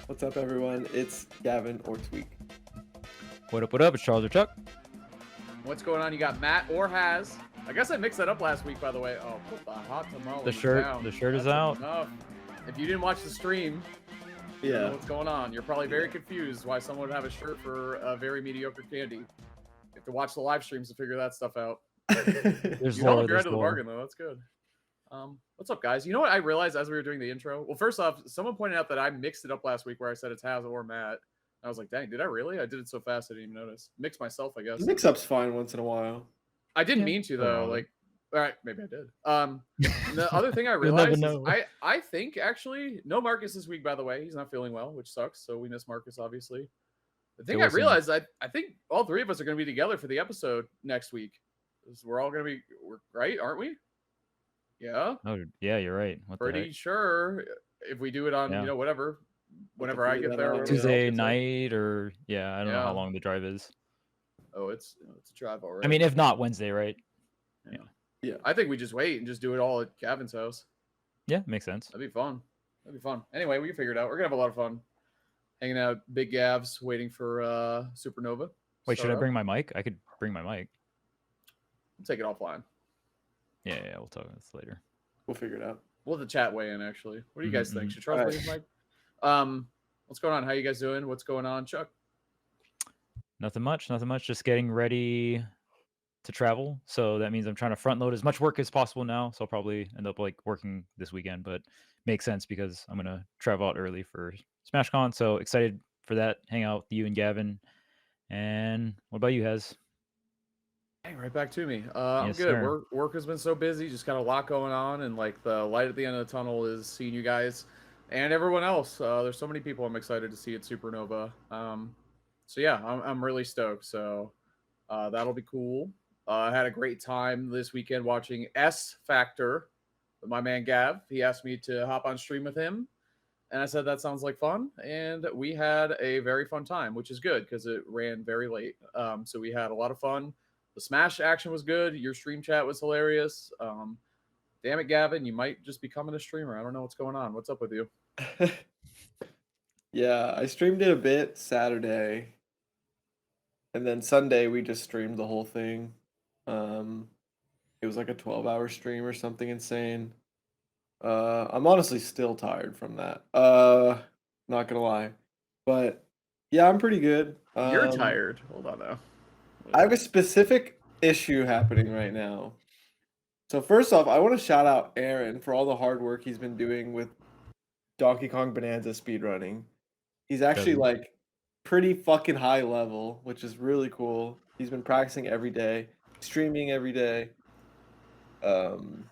What's up, everyone? It's Gavin or Tweek. What up, what up? It's Charles or Chuck. What's going on? You got Matt or Haz. I guess I mixed that up last week, by the way. Oh, put the hot tamale The shirt down. is out. Enough. If you didn't watch the stream, you don't know what's going on. You're probably very confused why someone would have a shirt for a very mediocre candy. You have to watch the live streams to figure that stuff out. There's You lore, you're there's into the lore. bargain, though. That's good. What's up, guys? You know what I realized as we were doing the intro? Well, first off, someone pointed out that I mixed it up last week where I said it's Haz or Matt. I was like, dang, did I really? I did it so fast I didn't even notice. Mix myself, I guess. Mix-up's fine once in a while. I didn't mean to, though. Like, all right, maybe I did. The other thing I realized is I think, actually, no Marcus this week, by the way. He's not feeling well, which sucks. So we miss Marcus, obviously. The thing I realized, I think all three of us are going to be together for the episode next week. We're all going to be, right? Aren't we? Yeah. Oh, yeah, you're right. Pretty sure if we do it on, you know, whatever, whenever I get there. Tuesday night or, yeah, I don't know how long the drive is. Oh, it's a drive already. I mean, if not Wednesday, right? Yeah. I think we just wait and just do it all at Gavin's house. Yeah, makes sense. That'd be fun. Anyway, we can figure it out. We're going to have a lot of fun hanging out Big Gavs waiting for Supernova. Wait, should I bring my mic? I could bring my mic. We'll take it offline. Yeah, we'll talk about this later. We'll figure it out. We'll have the chat weigh in, actually. What do you guys think? Should Charles bring his mic? What's going on? How you guys doing? What's going on, Chuck? Nothing much. Just getting ready to travel. So that means I'm trying to front load as much work as possible now. So I'll probably end up like working this weekend, but makes sense because I'm going to travel out early for SmashCon. So excited for that. Hang out with you and Gavin. And what about you, Hez? Hey, right back to me. I'm good. Work has been so busy, just got a lot going on, and like the light at the end of the tunnel is seeing you guys and everyone else. There's so many people I'm excited to see at Supernova. So yeah, I'm really stoked. So that'll be cool. I had a great time this weekend watching S Factor with my man Gav. He asked me to hop on stream with him, and I said that sounds like fun, and we had a very fun time, which is good because it ran very late. So we had a lot of fun. The Smash action was good. Your stream chat was hilarious. Damn it, Gavin, you might just be becoming a streamer. I don't know what's going on. What's up with you? Yeah, I streamed it a bit Saturday. And then Sunday, we just streamed the whole thing. It was like a 12-hour stream or something insane. I'm honestly still tired from that. Not gonna lie. But yeah, I'm pretty good. You're tired. Hold on now. I have a specific issue happening right now. So first off, I want to shout out Aaron for all the hard work he's been doing with Donkey Kong Bonanza speedrunning. He's actually like pretty fucking high level, which is really cool. He's been practicing every day, streaming every day. Aaron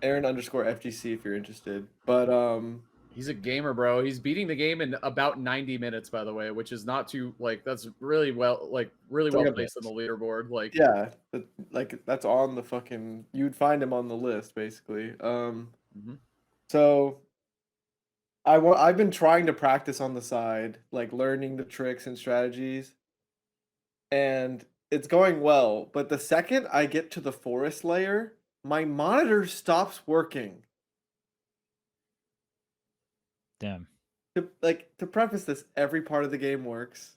_FGC if you're interested. But he's a gamer, bro. He's beating the game in about 90 minutes, by the way, which is not too that's really well placed on the leaderboard. Like, yeah, like that's on the fucking. You'd find him on the list, basically. So I've been trying to practice on the side, like learning the tricks and strategies, and it's going well. But the second I get to the forest layer, my monitor stops working. Damn. To preface this, every part of the game works.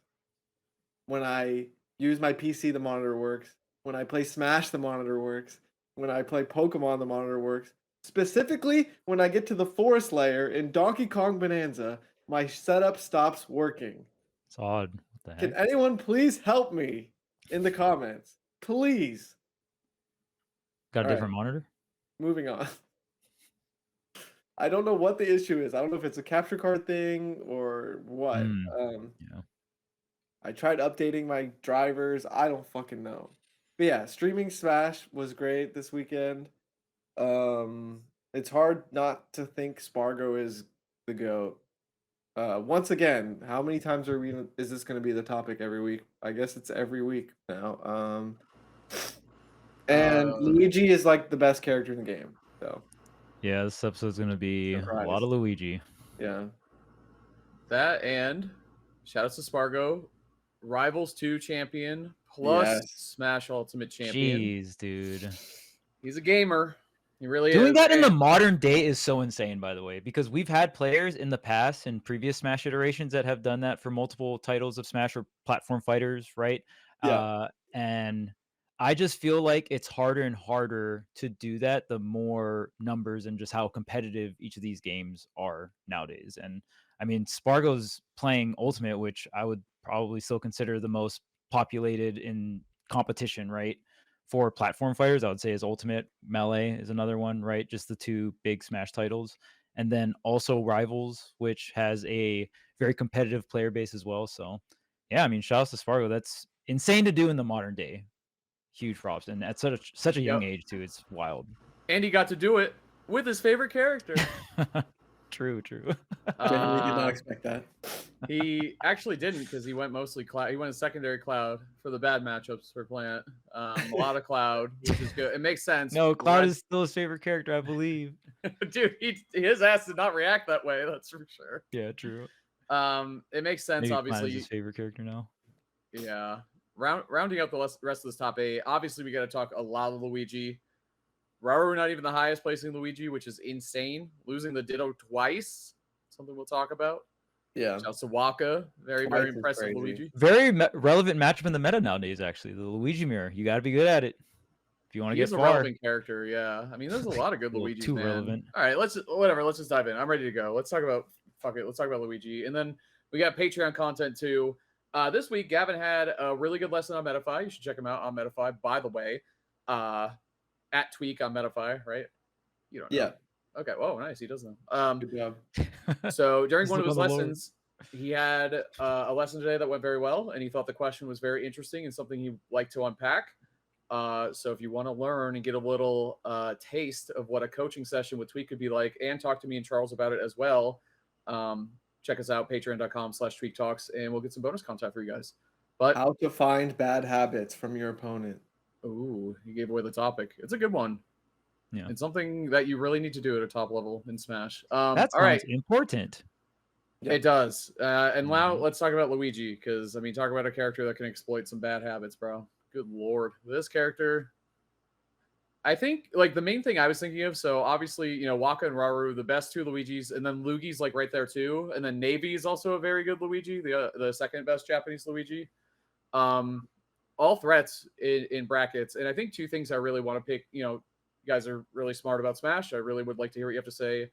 When I use my PC, the monitor works. When I play Smash, the monitor works. When I play Pokemon, the monitor works. Specifically, when I get to the forest layer in Donkey Kong Bonanza, my setup stops working. It's odd. What the heck? Can anyone please help me in the comments? Please. Got a different monitor? Moving on. I don't know what the issue is. I don't know if it's a capture card thing or what. I tried updating my drivers. I don't fucking know. But yeah, streaming Smash was great this weekend. It's hard not to think Spargo is the GOAT. Once again, how many times is this going to be the topic every week? I guess it's every week now. And Luigi is like the best character in the game. So. Yeah, this episode's going to be a lot of Luigi. Yeah. That and shout out to Spargo, Rivals 2 champion plus Smash Ultimate champion. Jeez, dude. He's a gamer. He really Doing is. that in the modern day is so insane, by the way, because we've had players in the past in previous Smash iterations that have done that for multiple titles of Smash or platform fighters, right? Yeah. And I just feel like it's harder and harder to do that the more numbers and just how competitive each of these games are nowadays. And I mean, Spargo's playing Ultimate, which I would probably still consider the most populated in competition, right? For platform fighters, I would say is Ultimate. Melee is another one, right? Just the two big Smash titles. And then also Rivals, which has a very competitive player base as well. So yeah, I mean, shout out to Spargo. That's insane to do in the modern day. Huge props. And at such a young age too. It's wild. And he got to do it with his favorite character. True. Genuinely did not expect that. He actually didn't, because he went mostly Cloud. He went secondary Cloud for the bad matchups for Plant. A lot of Cloud, which is good. It makes sense. No, Cloud is still his favorite character, I believe. Dude, his ass did not react that way. That's for sure. Yeah, true. It makes sense. Maybe obviously, Cloud is his favorite character now. Yeah. Rounding out the rest of this top 8. Obviously, we got to talk a lot of Luigi. Raru not even the highest placing Luigi, which is insane. Losing the Ditto twice, something we'll talk about. Yeah. Shouts to Waka, very impressive crazy. Luigi. Very relevant matchup in the meta nowadays. Actually, the Luigi mirror. You got to be good at it if you want to get He's a far. relevant character, yeah. I mean, there's a lot of good Luigis, too man. relevant. All right, let's just dive in. I'm ready to go. Let's talk about Luigi, and then we got Patreon content too. This week, Gavin had a really good lesson on Metafy. You should check him out on Metafy. By the way, at Tweek on Metafy, right? You don't know. Yeah. Okay. Whoa, nice. He does know. Good job. So during one of his Look on the lessons, he had a lesson today that went very well, and he thought the question was very interesting and something he'd like to unpack. So if you want to learn and get a little taste of what a coaching session with Tweek could be like, and talk to me and Charles about it as well, check us out, patreon.com/tweektalks, and we'll get some bonus content for you guys. But how to find bad habits from your opponent. Ooh, he gave away the topic. It's a good one. Yeah. It's something that you really need to do at a top level in Smash. That's all right. important. Yep. It does. And now let's talk about Luigi, because, I mean, talk about a character that can exploit some bad habits, bro. Good Lord. This character, I think, like, the main thing I was thinking of, so obviously, you know, Waka and Raru, the best two Luigis, and then Luigi's, like, right there, too. And then Navy is also a very good Luigi, the second best Japanese Luigi. All threats in brackets. And I think two things I really want to pick, you know, you guys are really smart about Smash. I really would like to hear what you have to say.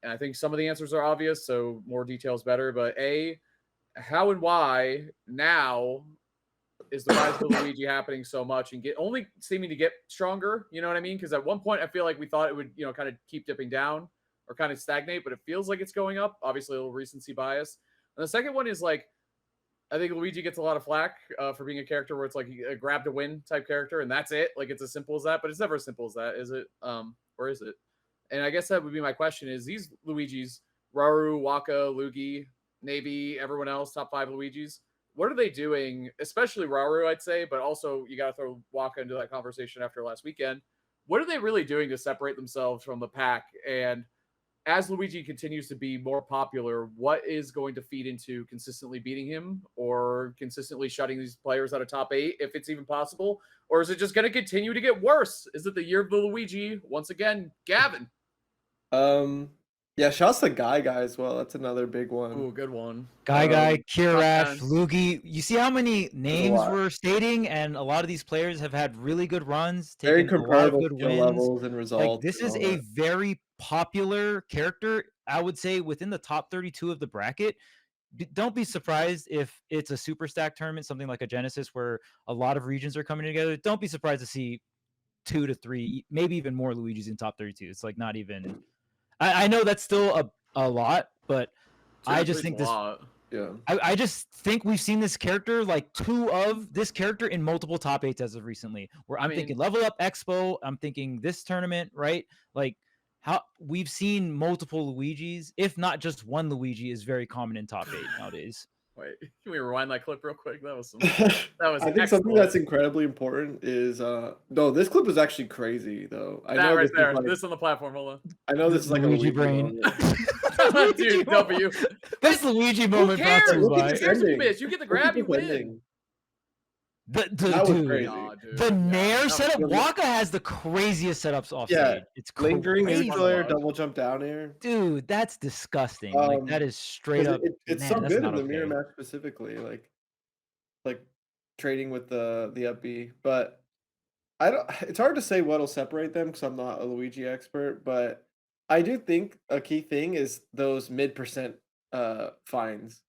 And I think some of the answers are obvious, so more details better. But A, how and why now is the rise of Luigi happening so much and only seeming to get stronger? You know what I mean? Because at one point I feel like we thought it would, you know, kind of keep dipping down or kind of stagnate, but it feels like it's going up. Obviously, a little recency bias. And the second one is, like, I think Luigi gets a lot of flack for being a character where it's like a grab to win type character, and that's it. Like, it's as simple as that, but it's never as simple as that, is it? Or is it? And I guess that would be my question: is these Luigis, Raru, Waka, Luigi, Navy, everyone else, top 5 Luigis, what are they doing? Especially Raru, I'd say, but also you got to throw Waka into that conversation after last weekend. What are they really doing to separate themselves from the pack? And as Luigi continues to be more popular, what is going to feed into consistently beating him or consistently shutting these players out of top 8, if it's even possible? Or is it just going to continue to get worse? Is it the year of the Luigi? Once again, Gavin. Yeah, shouts to Guy as well. That's another big one. Ooh, good one. Guy, Kirash, Luigi. You see how many names we're stating, and a lot of these players have had really good runs, very taken a lot of comparable good skill wins. levels and results. Like, this is a very popular character, I would say, within the top 32 of the bracket. Don't be surprised if it's a super stack tournament, something like a Genesis, where a lot of regions are coming together. Don't be surprised to see 2 to 3, maybe even more Luigis in top 32. It's like not even. I know that's still a lot, but I just think this. Yeah. I just think we've seen this character, like 2 of this character, in multiple top 8s as of recently. Where I'm thinking Level Up Expo, I'm thinking this tournament, right? Like, how we've seen multiple Luigis, if not just one Luigi, is very common in top 8 nowadays. Wait, can we rewind that clip real quick? That was I think something that's incredibly important is no, this clip is actually crazy though. I know right this there. Like, this on the platform. Hold on. I know this is like Luigi a brain. Dude, W. This Luigi moment. Who cares? Brought to you by. You get the grab, you win. That was dude, crazy. dude. the Nair that setup. was- Waka has the craziest setups off Yeah, stage. It's lingering crazy. neutral air, double jump down air. Dude, that's disgusting. Like that is straight 'Cause up. it's Man, so that's good not in the mirror okay. match specifically, like trading with the up B. But I don't. It's hard to say what'll separate them because I'm not a Luigi expert. But I do think a key thing is those mid% finds,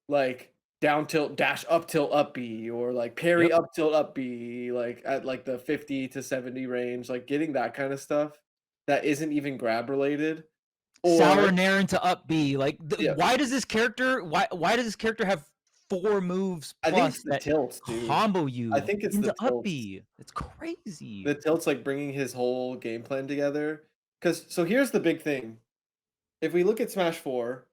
like down tilt dash up tilt up B, or like parry Yep. up tilt up B, like at like the 50 to 70 range, like getting that kind of stuff that isn't even grab related. Sour Or Nair into up B. Like, Yeah. why does this character? Why does this character have 4 moves I think plus it's the that tilts, dude. combo you I think it's the into up tilts. B? It's crazy. The tilt's like bringing his whole game plan together. So here's the big thing. If we look at Smash 4,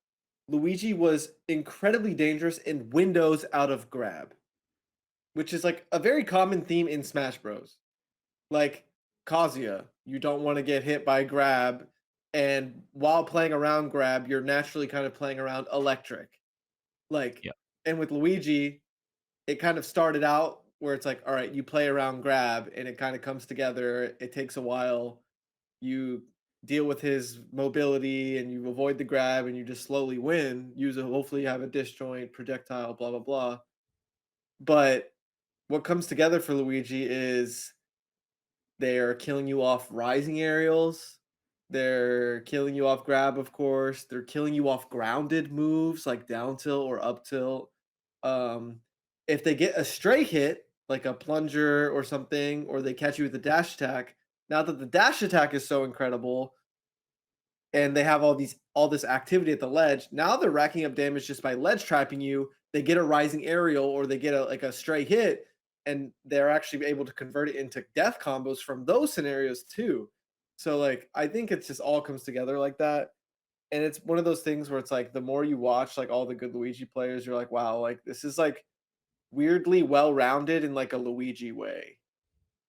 Luigi was incredibly dangerous in windows out of grab, which is like a very common theme in Smash Bros. Like Kazuya, you don't want to get hit by grab, and while playing around grab, you're naturally kind of playing around electric. Like, Yep. And with Luigi, it kind of started out where it's like, all right, you play around grab, and it kind of comes together. It takes a while. You deal with his mobility, and you avoid the grab, and you just slowly win. Hopefully you have a disjoint, projectile, blah, blah, blah. But what comes together for Luigi is they're killing you off rising aerials. They're killing you off grab, of course. They're killing you off grounded moves like down tilt or up tilt. If they get a stray hit, like a plunger or something, or they catch you with a dash attack, now that the dash attack is so incredible, and they have all this activity at the ledge, now they're racking up damage just by ledge trapping you. They get a rising aerial, or they get a stray hit, and they're actually able to convert it into death combos from those scenarios too. So like I think it's just all comes together like that. And it's one of those things where it's like the more you watch like all the good Luigi players, you're like, wow, like this is like weirdly well-rounded in like a Luigi way.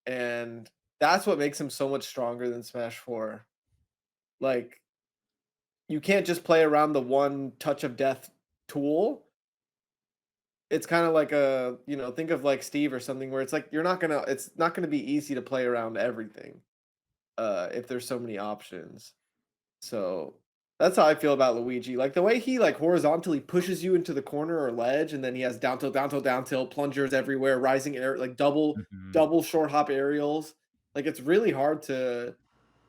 And that's what makes him so much stronger than Smash 4. Like you can't just play around the one touch of death tool. It's kind of like think of like Steve or something where it's like it's not gonna be easy to play around everything if there's so many options. So that's how I feel about Luigi. Like the way he like horizontally pushes you into the corner or ledge, and then he has down tilt, down tilt, down tilt, plungers everywhere, rising air, like double short hop aerials. Like it's really hard to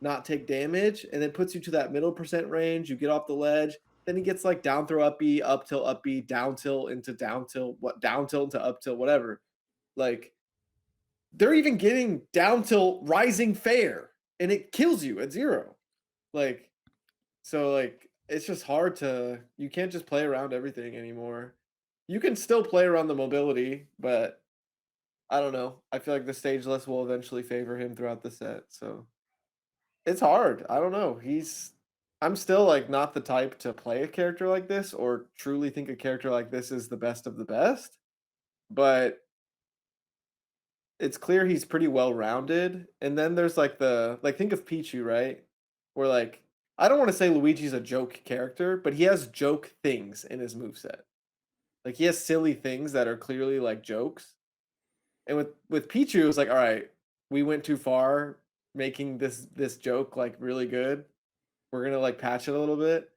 not take damage, and then puts you to that middle % range. You get off the ledge. Then he gets like down throw up B, up B, down tilt into down tilt, down tilt into up tilt, whatever. Like they're even getting down tilt rising fair, and it kills you at 0. Like so like it's just hard you can't just play around everything anymore. You can still play around the mobility, but I don't know. I feel like the stage list will eventually favor him throughout the set. So it's hard. I don't know. I'm still like not the type to play a character like this or truly think a character like this is the best of the best. But it's clear he's pretty well rounded. And then there's like think of Pichu, right? Where like I don't want to say Luigi's a joke character, but he has joke things in his moveset. Like he has silly things that are clearly like jokes. And with Pichu, it's like, all right, we went too far making this joke like really good. We're gonna like patch it a little bit.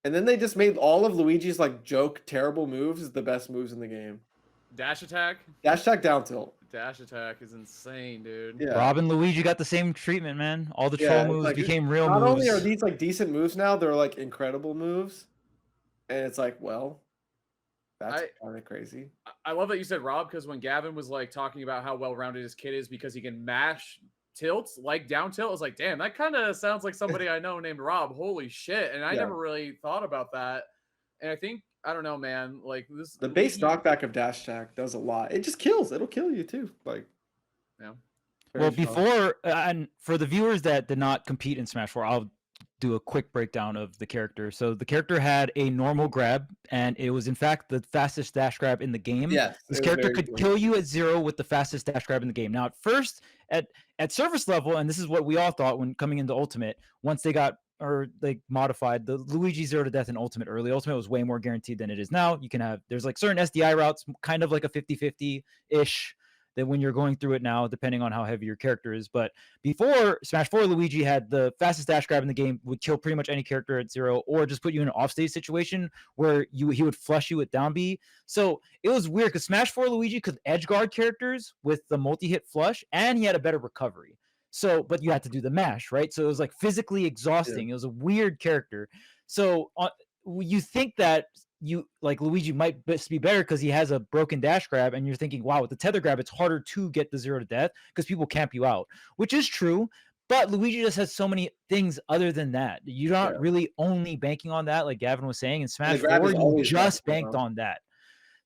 And then they just made all of Luigi's like joke terrible moves the best moves in the game. Dash attack? Dash attack down tilt. Dash attack is insane, dude. Yeah. Rob and Luigi got the same treatment, man. All the troll moves like, became real not moves. Not only are these like decent moves now, they're like incredible moves. And it's like, well, that's kind of crazy. I love that you said Rob, because when Gavin was like talking about how well-rounded his kid is because he can mash tilts like down tilt, I was like, damn, that kind of sounds like somebody I know named Rob. Holy shit. And I never really thought about that. And I think, I don't know, man, like this. The base knockback of dash attack does a lot. It just kills. It'll kill you too. Like, yeah. Well, before, and for the viewers that did not compete in Smash 4, I'll do a quick breakdown of the character. So the character had a normal grab, and it was in fact the fastest dash grab in the game. Yes, this character could kill you at 0 with the fastest dash grab in the game. Now, at first, at surface level, and this is what we all thought when coming into Ultimate, once they got or like modified the Luigi 0 to death in Ultimate early. Ultimate was way more guaranteed than it is now. You can have, there's like certain SDI routes, kind of like a 50-50-ish, that when you're going through it now, depending on how heavy your character is. But before Smash 4, Luigi had the fastest dash grab in the game, would kill pretty much any character at 0, or just put you in an offstage situation where he would flush you with down B. So it was weird because Smash 4 Luigi could edge guard characters with the multi-hit flush, and he had a better recovery. So, but you had to do the mash, right? So it was like physically exhausting. It was a weird character. So you think that you like Luigi might be better because he has a broken dash grab, and you're thinking, wow, with the tether grab, it's harder to get the 0 to death because people camp you out, which is true. But Luigi just has so many things other than that. You're not really only banking on that, like Gavin was saying. In Smash 4, you just banked on that.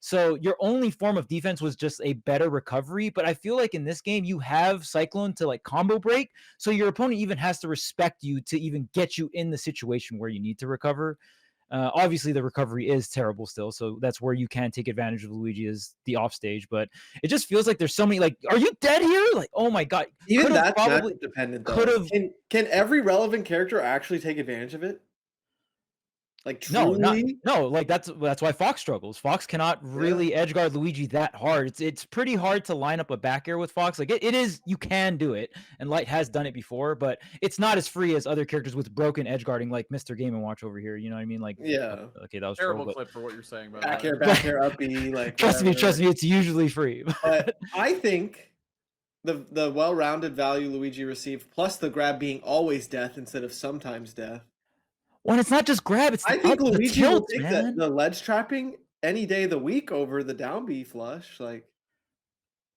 So your only form of defense was just a better recovery. But I feel like in this game, you have Cyclone to like combo break. So your opponent even has to respect you to even get you in the situation where you need to recover. Obviously, the recovery is terrible still. So that's where you can take advantage of Luigi is the offstage. But it just feels like there's so many, like, are you dead here? Like, oh my God. Even that's probably dependent though. Can every relevant character actually take advantage of it? Like truly? No, like that's why Fox struggles. Fox cannot really edgeguard Luigi that hard. It's pretty hard to line up a back air with Fox. Like it is, you can do it, and Light has done it before, but it's not as free as other characters with broken edgeguarding, like Mr. Game & Watch over here. You know what I mean? Like okay, that was terrible clip for what you're saying. Back air, up B. Like trust me, it's usually free. But I think the well-rounded value Luigi received, plus the grab being always death instead of sometimes death. When it's not just grab, it's I think Luigi will take the ledge trapping any day of the week over the down B flush. Like,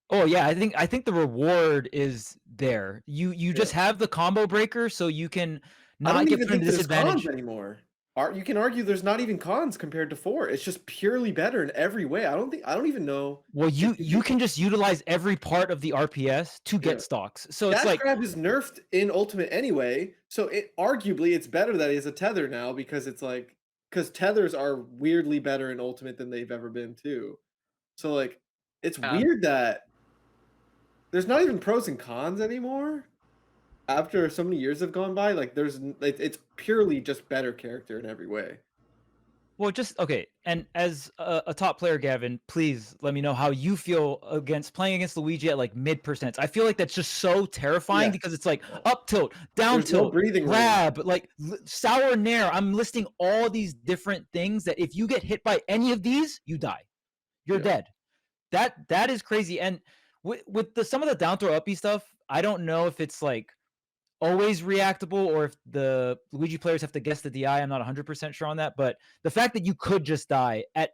oh yeah, I think the reward is there. You just have the combo breaker, so you can not get put in disadvantage anymore. You can argue there's not even cons compared to 4. It's just purely better in every way. I don't even know. Well, you can just utilize every part of the RPS to get stocks. So it's like grab is nerfed in Ultimate anyway. So arguably it's better that he has a tether now, because it's like, because tethers are weirdly better in Ultimate than they've ever been too. So like it's weird that there's not even pros and cons anymore. After so many years have gone by, like it's purely just better character in every way. Well, just okay. And as a top player, Gavin, please let me know how you feel playing against Luigi at like mid %. I feel like that's just so terrifying because it's like up tilt, down tilt, grab, like sour nair. I'm listing all these different things that if you get hit by any of these, you die. You're dead. That is crazy. And with some of the down throw uppy stuff, I don't know if it's like always reactable or if the Luigi players have to guess the DI. I'm not 100% sure on that, but the fact that you could just die at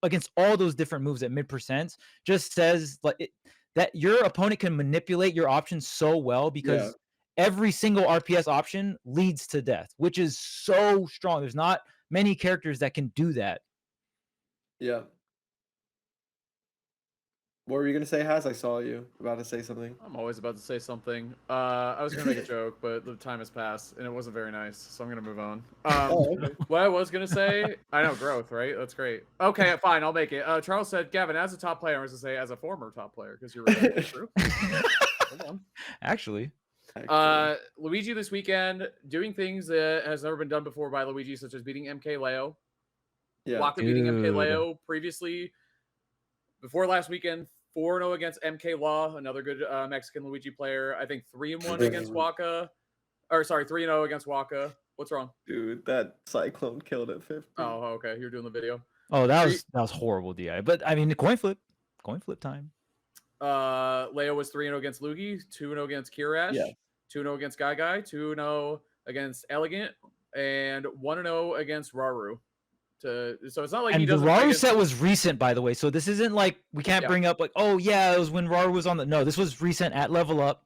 against all those different moves at mid % just says like that your opponent can manipulate your options so well, because every single RPS option leads to death, which is so strong. There's not many characters that can do that. Yeah. What were you going to say, Haz? I saw you about to say something. I'm always about to say something. I was going to make a joke, but the time has passed, and it wasn't very nice, so I'm going to move on. Okay. What I was going to say, I know, growth, right? That's great. Okay, fine, I'll make it. Charles said, Gavin, as a top player, I was going to say as a former top player, because you're really true. Hold on. Actually. Luigi this weekend, doing things that has never been done before by Luigi, such as beating MK Leo. Waka beating MK Leo previously. Before last weekend, 4-0 against MK Law, another good Mexican Luigi player. I think 3-1 against Waka. Or sorry, 3-0 against Waka. What's wrong? Dude, that Cyclone killed at 50. Oh, okay. You're doing the video. Oh, that was horrible DI. But I mean, the coin flip time. Leo was 3-0 against Luigi, 2-0 against Kirash, 2-0 against Guy, 2-0 against Elegant, and 1-0 against Raru. So it's not like he doesn't. The Raru set was recent, by the way. So this isn't like we can't bring up like, oh yeah, it was when Raru was on the. No, this was recent at Level Up.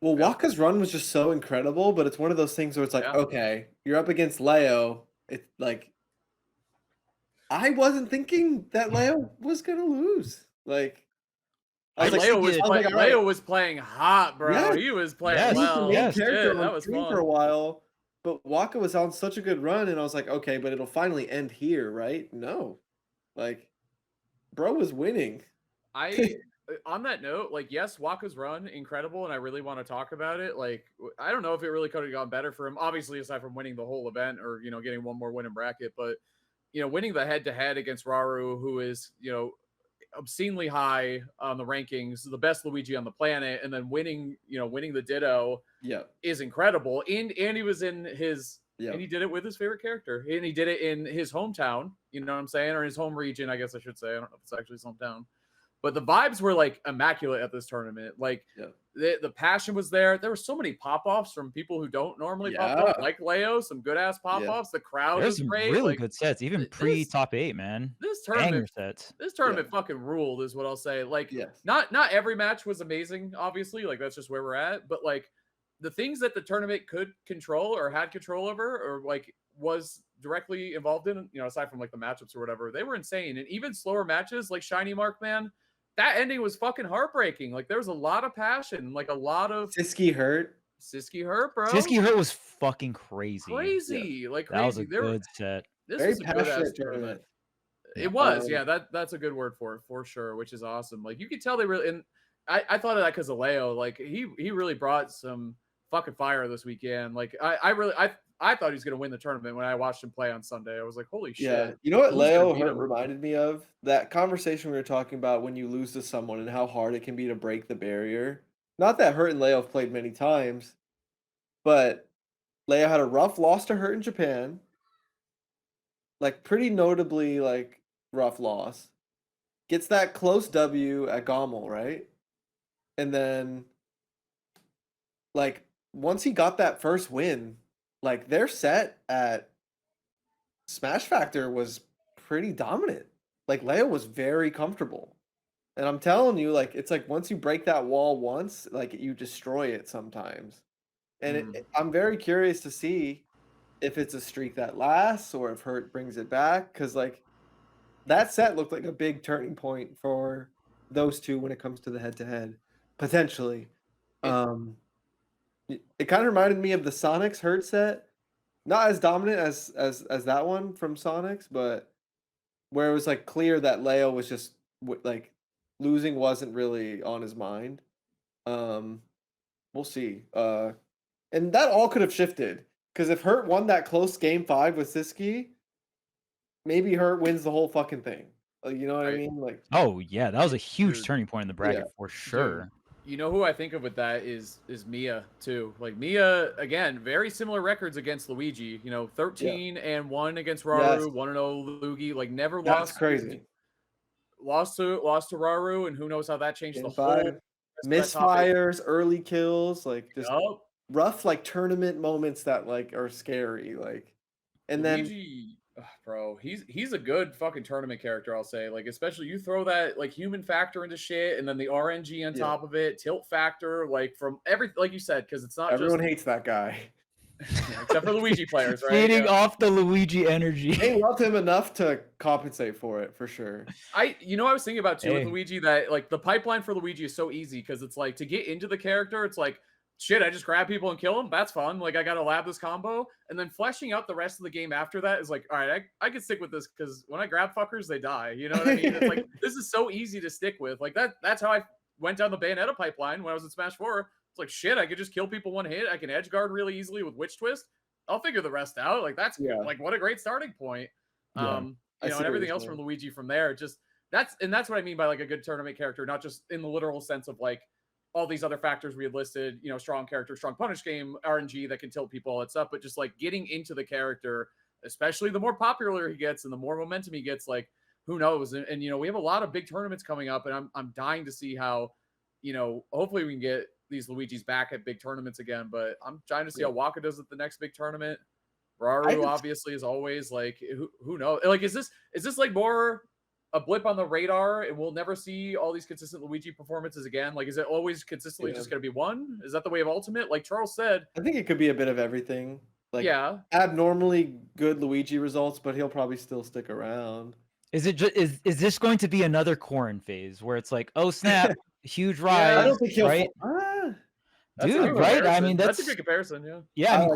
Well, Waka's run was just so incredible, but it's one of those things where it's like, okay, you're up against Leo. It's like, I wasn't thinking that Leo was gonna lose. Like, Leo was playing hot, bro. Yeah. He was playing well. That was fun for a while. But Waka was on such a good run, and I was like, okay, but it'll finally end here, right? No. Like, bro was winning. I on that note, like, yes, Waka's run, incredible, and I really want to talk about it. Like, I don't know if it really could have gone better for him, obviously, aside from winning the whole event or, getting one more win in bracket, but, winning the head-to-head against Raru, who is, obscenely high on the rankings, the best Luigi on the planet, and then winning the Ditto is incredible. And he was in his... And he did it with his favorite character. And he did it in his hometown, you know what I'm saying? Or his home region, I guess I should say. I don't know if it's actually his hometown. But the vibes were, like, immaculate at this tournament. Like, the passion was there. There were so many pop-offs from people who don't normally pop up, like Leo, some good-ass pop-offs. The crowd was great. Really like, good sets, even pre-top 8, man. This tournament, sets. This tournament fucking ruled, is what I'll say. Like, not every match was amazing, obviously. Like, that's just where we're at. But, like, the things that the tournament could control or had control over or, like, was directly involved in, aside from, like, the matchups or whatever, they were insane. And even slower matches, like Shiny Mark, man, that ending was fucking heartbreaking. Like, there was a lot of passion, like, a lot of... Sisky hurt, bro. Sisky hurt was fucking crazy. Like, crazy. That was a good set. This very was a good-ass tournament. It was, that's a good word for it, for sure, which is awesome. Like, you could tell they really... And I thought of that because of Leo. Like, he really brought some fucking fire this weekend. Like, I thought he was going to win the tournament when I watched him play on Sunday. I was like, holy shit. Yeah. You know what Leo reminded me of? That conversation we were talking about when you lose to someone and how hard it can be to break the barrier. Not that Hurt and Leo have played many times, but Leo had a rough loss to Hurt in Japan. Like, pretty notably, like, rough loss. Gets that close W at Gommel, right? And then, like, once he got that first win, like, their set at Smash Factor was pretty dominant. Like, Leo was very comfortable. And I'm telling you, like, it's like once you break that wall once, like, you destroy it sometimes. And I'm very curious to see if it's a streak that lasts or if Hurt brings it back. Because, like, that set looked like a big turning point for those two when it comes to the head-to-head, potentially. It kind of reminded me of the Sonics Hurt set. Not as dominant as that one from Sonics, but where it was, like, clear that Leo was just, like, losing wasn't really on his mind. We'll see. And that all could have shifted. Because if Hurt won that close game 5 with Sisky, maybe Hurt wins the whole fucking thing. You know what I mean? Like, oh yeah, that was a huge turning point in the bracket for sure. You know who I think of with that is Mia too. Like, Mia, again, very similar records against Luigi. 13-1 against Raru, 1-0 Luigi. Like, never lost. That's crazy. Lost to Raru, and who knows how that changed Game the 5. whole Misfires, early kills, like, just rough, like, tournament moments that, like, are scary. Like, and Luigi, bro, he's a good fucking tournament character, I'll say. Like, especially you throw that, like, human factor into shit, and then the RNG on top of it, tilt factor, like, from like you said, because it's not everyone hates that guy. Except for Luigi players, right? Feeding off the Luigi energy. They love him enough to compensate for it, for sure. I was thinking about too with Luigi that, like, the pipeline for Luigi is so easy because it's like, to get into the character, it's like, shit, I just grab people and kill them. That's fun. Like, I got to lab this combo. And then fleshing out the rest of the game after that is like, all right, I can stick with this because when I grab fuckers, they die. You know what I mean? It's like, this is so easy to stick with. Like, that's how I went down the Bayonetta pipeline when I was in Smash 4. It's like, shit, I could just kill people one hit. I can edge guard really easily with Witch Twist. I'll figure the rest out. Like, that's like, what a great starting point. And everything else from Luigi from there, just that's what I mean by, like, a good tournament character, not just in the literal sense of, like, all these other factors we had listed, strong character, strong punish game, RNG that can tilt people, all that stuff, but just, like, getting into the character, especially the more popular he gets and the more momentum he gets, like, who knows? And we have a lot of big tournaments coming up, and I'm dying to see how, hopefully we can get these Luigis back at big tournaments again, but I'm trying to see how Waka does at the next big tournament. Raru obviously is always, like, who knows? Like, is this like more a blip on the radar and we'll never see all these consistent Luigi performances again? Like, is it always consistently just going to be one? Is that the way of Ultimate? Like Charles said, I think it could be a bit of everything. Like, abnormally good Luigi results, but he'll probably still stick around. Is it just is this going to be another Corrin phase where it's like, oh snap, huge rise? I don't think he'll Dude, right? I mean, that's a good comparison. I mean,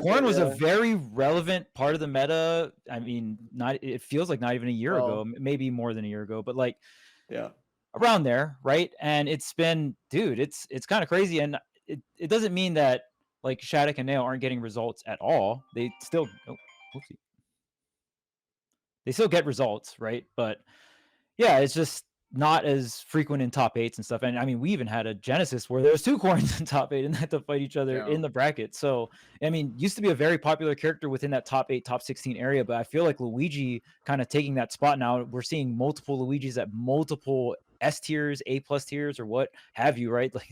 Corrin was a very relevant part of the meta. I mean, it feels like not even a year ago, maybe more than a year ago, but, like, around there, right? And it's been, dude, it's kind of crazy. And it doesn't mean that like Shattuck and Nail aren't getting results at all. They still, whoopsie. They still get results, right? But yeah, it's just not as frequent in top 8s and stuff. And I mean, we even had a Genesis where there was 2 corns in top 8 and they had to fight each other in the bracket. So I mean, used to be a very popular character within that top 8, top 16 area, but I feel like Luigi kind of taking that spot now. We're seeing multiple Luigis at multiple S tiers, A+ tiers, or what have you, right? Like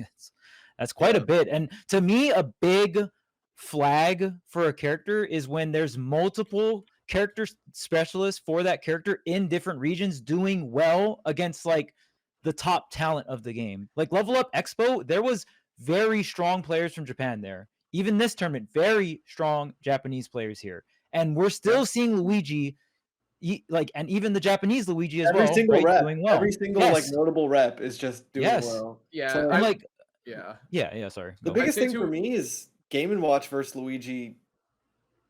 that's quite a bit. And to me, a big flag for a character is when there's multiple character specialists for that character in different regions doing well against like the top talent of the game. Like Level Up Expo, there was very strong players from Japan there. Even this tournament, very strong Japanese players here. And we're still seeing Luigi, like, and even the Japanese Luigi as every well, single right, rep, doing well. every single like notable rep is just doing well. Yeah, so, I'm like, yeah. Sorry. The biggest thing for me is Game & Watch versus Luigi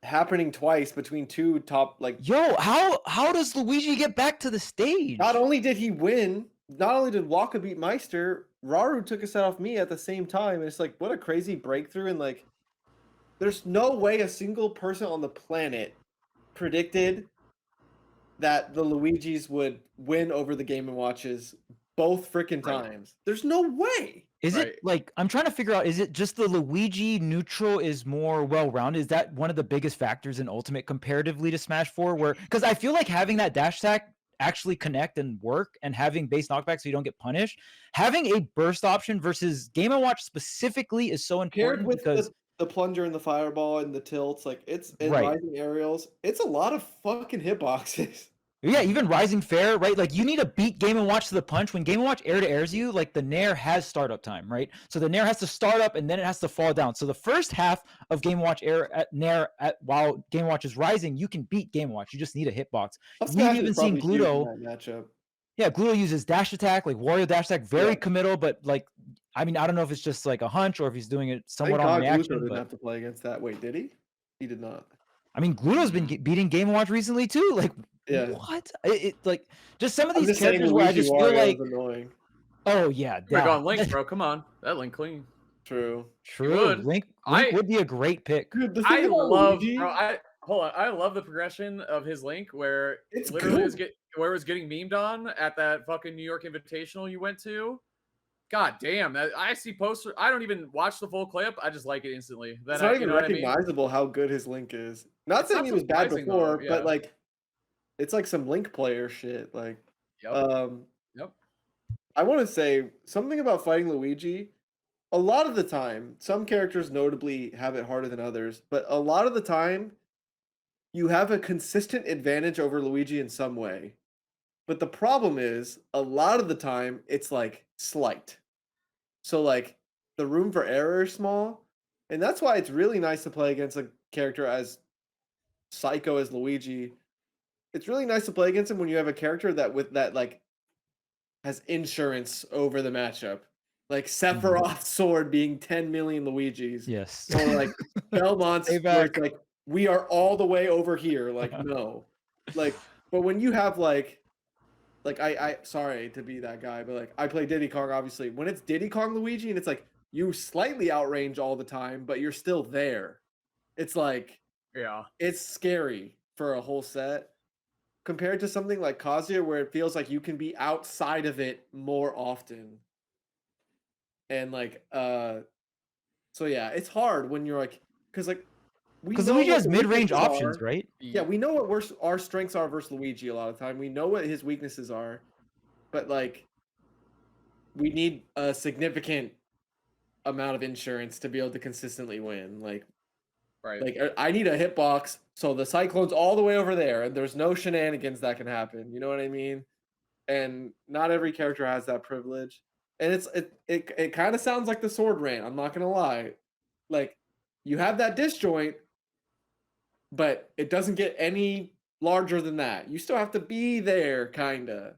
happening twice between 2 top like. Yo, how does Luigi get back to the stage? Not only did he win, not only did Waka beat Meister, Raru took a set off me at the same time. And it's like, what a crazy breakthrough. And like, there's no way a single person on the planet predicted that the Luigis would win over the Game & Watches both freaking times. There's no way. Is it like, I'm trying to figure out, is it just the Luigi neutral is more well-rounded? Is that one of the biggest factors in Ultimate comparatively to Smash 4? Where, because I feel like having that dash attack actually connect and work and having base knockback so you don't get punished, having a burst option versus Game & Watch specifically is so important with because the plunger and the fireball and the tilts, like it's in rising aerials, it's a lot of fucking hitboxes. Yeah, even Rising Fair, right? Like you need to beat Game & Watch to the punch. When Game & Watch air to airs you, like the Nair has startup time, right? So the Nair has to start up and then it has to fall down. So the first half of Game & Watch air at Nair while Game & Watch is rising, you can beat Game & Watch. You just need a hitbox. We've even seen Glutonny. Yeah, Glutonny uses dash attack, like Wario dash attack, very committal, but like, I mean, I don't know if it's just like a hunch or if he's doing it somewhat on reaction. Gluto didn't have to play against that. Wait, did he? He did not. I mean, Gluto's been beating Game & Watch recently too. Like, what? It like just some of these characters where I just feel like annoying. Oh yeah, They're going Link, bro. Come on, that Link clean. True. Link would be a great pick. Dude, I love, bro. I love the progression of his Link where it's literally where it was getting memed on at that fucking New York Invitational you went to. God damn, I see poster. I don't even watch the full clip. I just like it instantly. Then it's not even recognizable how good his Link is. Not saying he was bad before, but like, it's like some Link player shit. Like, I want to say something about fighting Luigi. A lot of the time, some characters notably have it harder than others, but a lot of the time, you have a consistent advantage over Luigi in some way. But the problem is, a lot of the time, it's like slight. So like, the room for error is small, and that's why it's really nice to play against a character as psycho as Luigi. It's really nice to play against him when you have a character that like has insurance over the matchup. Like Sephiroth's sword being 10 million Luigis. Yes. Or like Belmont's where it's like, we are all the way over here. Like, no. Like, but when you have like I sorry to be that guy, but like I play Diddy Kong, obviously. When it's Diddy Kong Luigi and it's like you slightly outrange all the time, but you're still there. It's like, it's scary for a whole set. Compared to something like Kazuya, where it feels like you can be outside of it more often. And like, so yeah, it's hard when you're like, because Luigi has mid-range options, right? Yeah, we know what our strengths are versus Luigi a lot of the time. We know what his weaknesses are, but like, we need a significant amount of insurance to be able to consistently win. Like, like I need a hitbox, so the Cyclone's all the way over there, and there's no shenanigans that can happen. You know what I mean? And not every character has that privilege. And it kind of sounds like the sword rant. I'm not gonna lie. Like, you have that disjoint, but it doesn't get any larger than that. You still have to be there, kinda.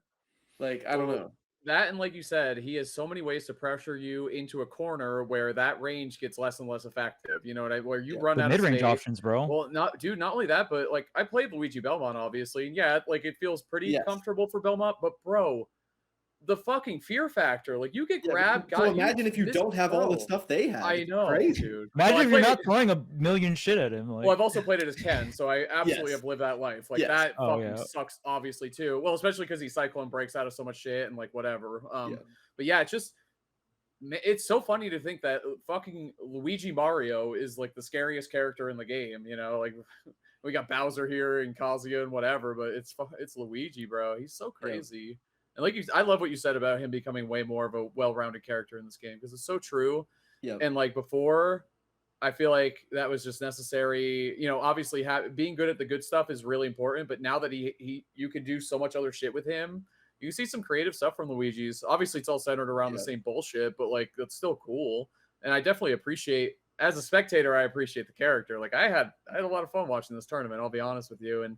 Like, I don't know. That, and like you said, he has so many ways to pressure you into a corner where that range gets less and less effective. You know what I mean? Where you run out of mid-range options, bro. Well, not only that, but like I played Luigi Belmont, obviously, and yeah, like it feels pretty comfortable for Belmont, but bro, the fucking fear factor. Like you get Yeah, grabbed. so imagine if you don't have all the stuff they have. I know, crazy. dude. Imagine if you're not throwing a million shit at him. Like... Well, I've also played it as Ken, so I absolutely Yes. have lived that life. Like Yes. that fucking sucks, obviously too. Well, especially because he cyclone breaks out of so much shit and like whatever. But yeah, it's so funny to think that fucking Luigi Mario is like the scariest character in the game. You know, like we got Bowser here and Kazuya and whatever, but it's Luigi, bro. He's so crazy. And like I love what you said about him becoming way more of a well-rounded character in this game because it's so true. Yeah. And like before, I feel like that was just necessary. You know, obviously being good at the good stuff is really important. But now that you can do so much other shit with him, you see some creative stuff from Luigi's. Obviously, it's all centered around the same bullshit, but like it's still cool. And I definitely appreciate, as a spectator, I appreciate the character. Like I had a lot of fun watching this tournament. I'll be honest with you. And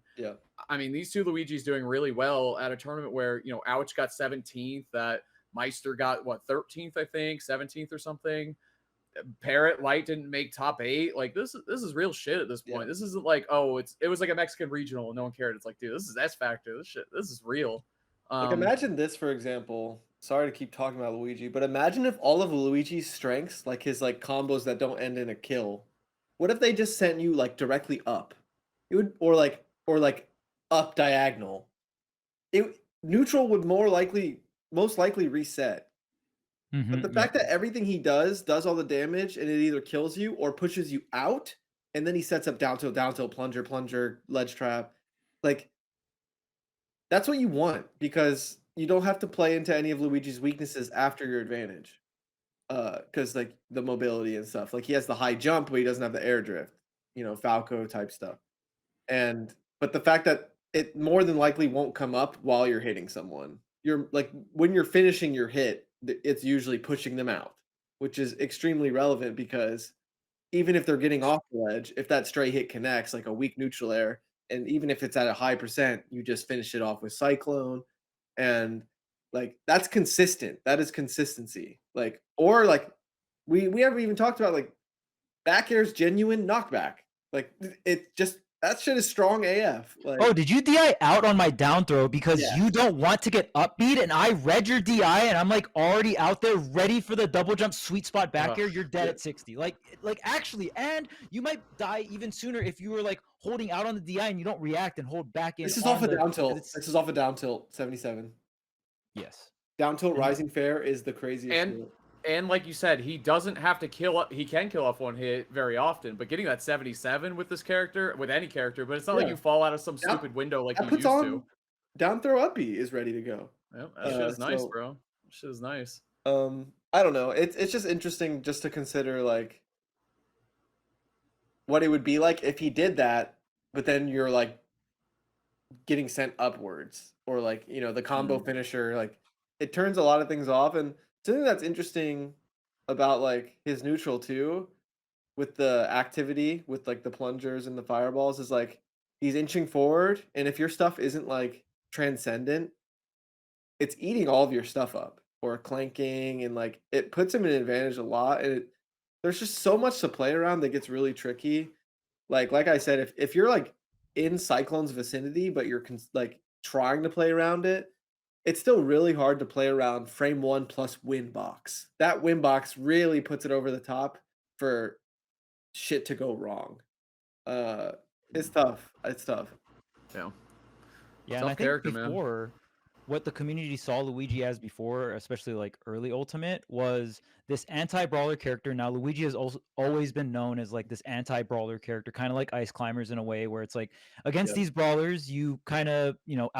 I mean, these two Luigi's doing really well at a tournament where, you know, Ouch got 17th, that Meister got 13th, I think, 17th or something. Parrot Light didn't make top 8. Like this is real shit at this point. This isn't like, it was like a Mexican regional and no one cared. It's like, dude, this is S Factor. This is real. Like imagine this, for example. Sorry to keep talking about Luigi, but imagine if all of Luigi's strengths, like his like combos that don't end in a kill, what if they just sent you like directly up? It would or like up diagonal. Neutral would most likely reset. But the fact that everything he does all the damage and it either kills you or pushes you out, and then he sets up down tilt, plunger, ledge trap, like that's what you want because you don't have to play into any of Luigi's weaknesses after your advantage. Because like the mobility and stuff, like he has the high jump, but he doesn't have the air drift, you know, Falco type stuff. But the fact that it more than likely won't come up while you're hitting someone. You're like when you're finishing your hit, it's usually pushing them out, which is extremely relevant because even if they're getting off the ledge, if that stray hit connects, like a weak neutral air, and even if it's at a high percent, you just finish it off with Cyclone. And like that's consistent. That is consistency. Like, or like we haven't even talked about like back air's genuine knockback. Like it just that shit is strong AF. Like, oh, did you DI out on my down throw because you don't want to get upbeat? And I read your DI and I'm like already out there ready for the double jump sweet spot back air. You're dead at 60. Like actually, and you might die even sooner if you were like holding out on the DI and you don't react and hold back in. This is off a down tilt. This is off a down tilt 77. Yes. Down tilt rising fair is the craziest. And like you said, he doesn't have to kill up. He can kill off one hit very often, but getting that 77 with this character, with any character, but it's not like you fall out of some stupid window like you used to. Down throw uppy is ready to go. Yep, that shit is nice, bro. That shit is nice. I don't know. It's just interesting just to consider like what it would be like if he did that, but then you're like getting sent upwards or like, you know, the combo finisher, like it turns a lot of things off. And something that's interesting about like his neutral too, with the activity with like the plungers and the fireballs is like he's inching forward, and if your stuff isn't like transcendent, it's eating all of your stuff up or clanking, and like it puts him in an advantage a lot. And there's just so much to play around that gets really tricky. Like I said, if you're like in Cyclone's vicinity, but you're like trying to play around it, it's still really hard to play around frame 1 plus win box. That win box really puts it over the top for shit to go wrong. It's tough. It's tough. Yeah. Yeah, and I think before, what the community saw Luigi as before, especially like early Ultimate, was this anti-brawler character. Now Luigi has also always been known as like this anti-brawler character, kind of like Ice Climbers in a way, where it's like against these brawlers, you kind of, you know,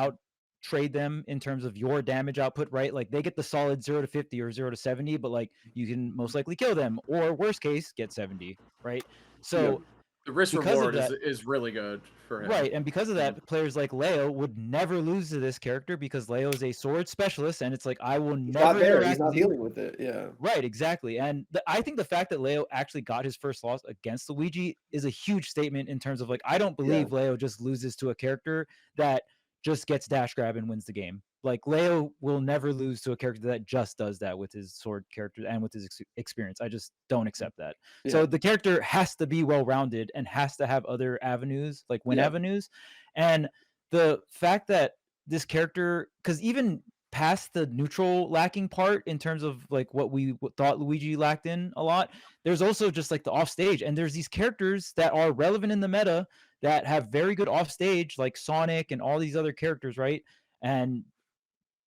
trade them in terms of your damage output, right? Like they get the solid 0 to 50 or 0 to 70, but like you can most likely kill them, or worst case get 70, right? So the risk reward is really good for him, right? And because of that, players like Leo would never lose to this character because Leo is a sword specialist, and it's like I will never interact. He's not dealing with it. Yeah, right, exactly. And I think the fact that Leo actually got his first loss against Luigi is a huge statement in terms of like I don't believe Leo just loses to a character that just gets dash grab and wins the game. Like Leo will never lose to a character that just does that with his sword character and with his experience. I just don't accept that. Yeah. So the character has to be well-rounded and has to have other avenues, like win avenues. And the fact that this character, because even past the neutral lacking part in terms of like what we thought Luigi lacked in a lot, there's also just like the off stage, and there's these characters that are relevant in the meta that have very good off stage, like Sonic and all these other characters, right? And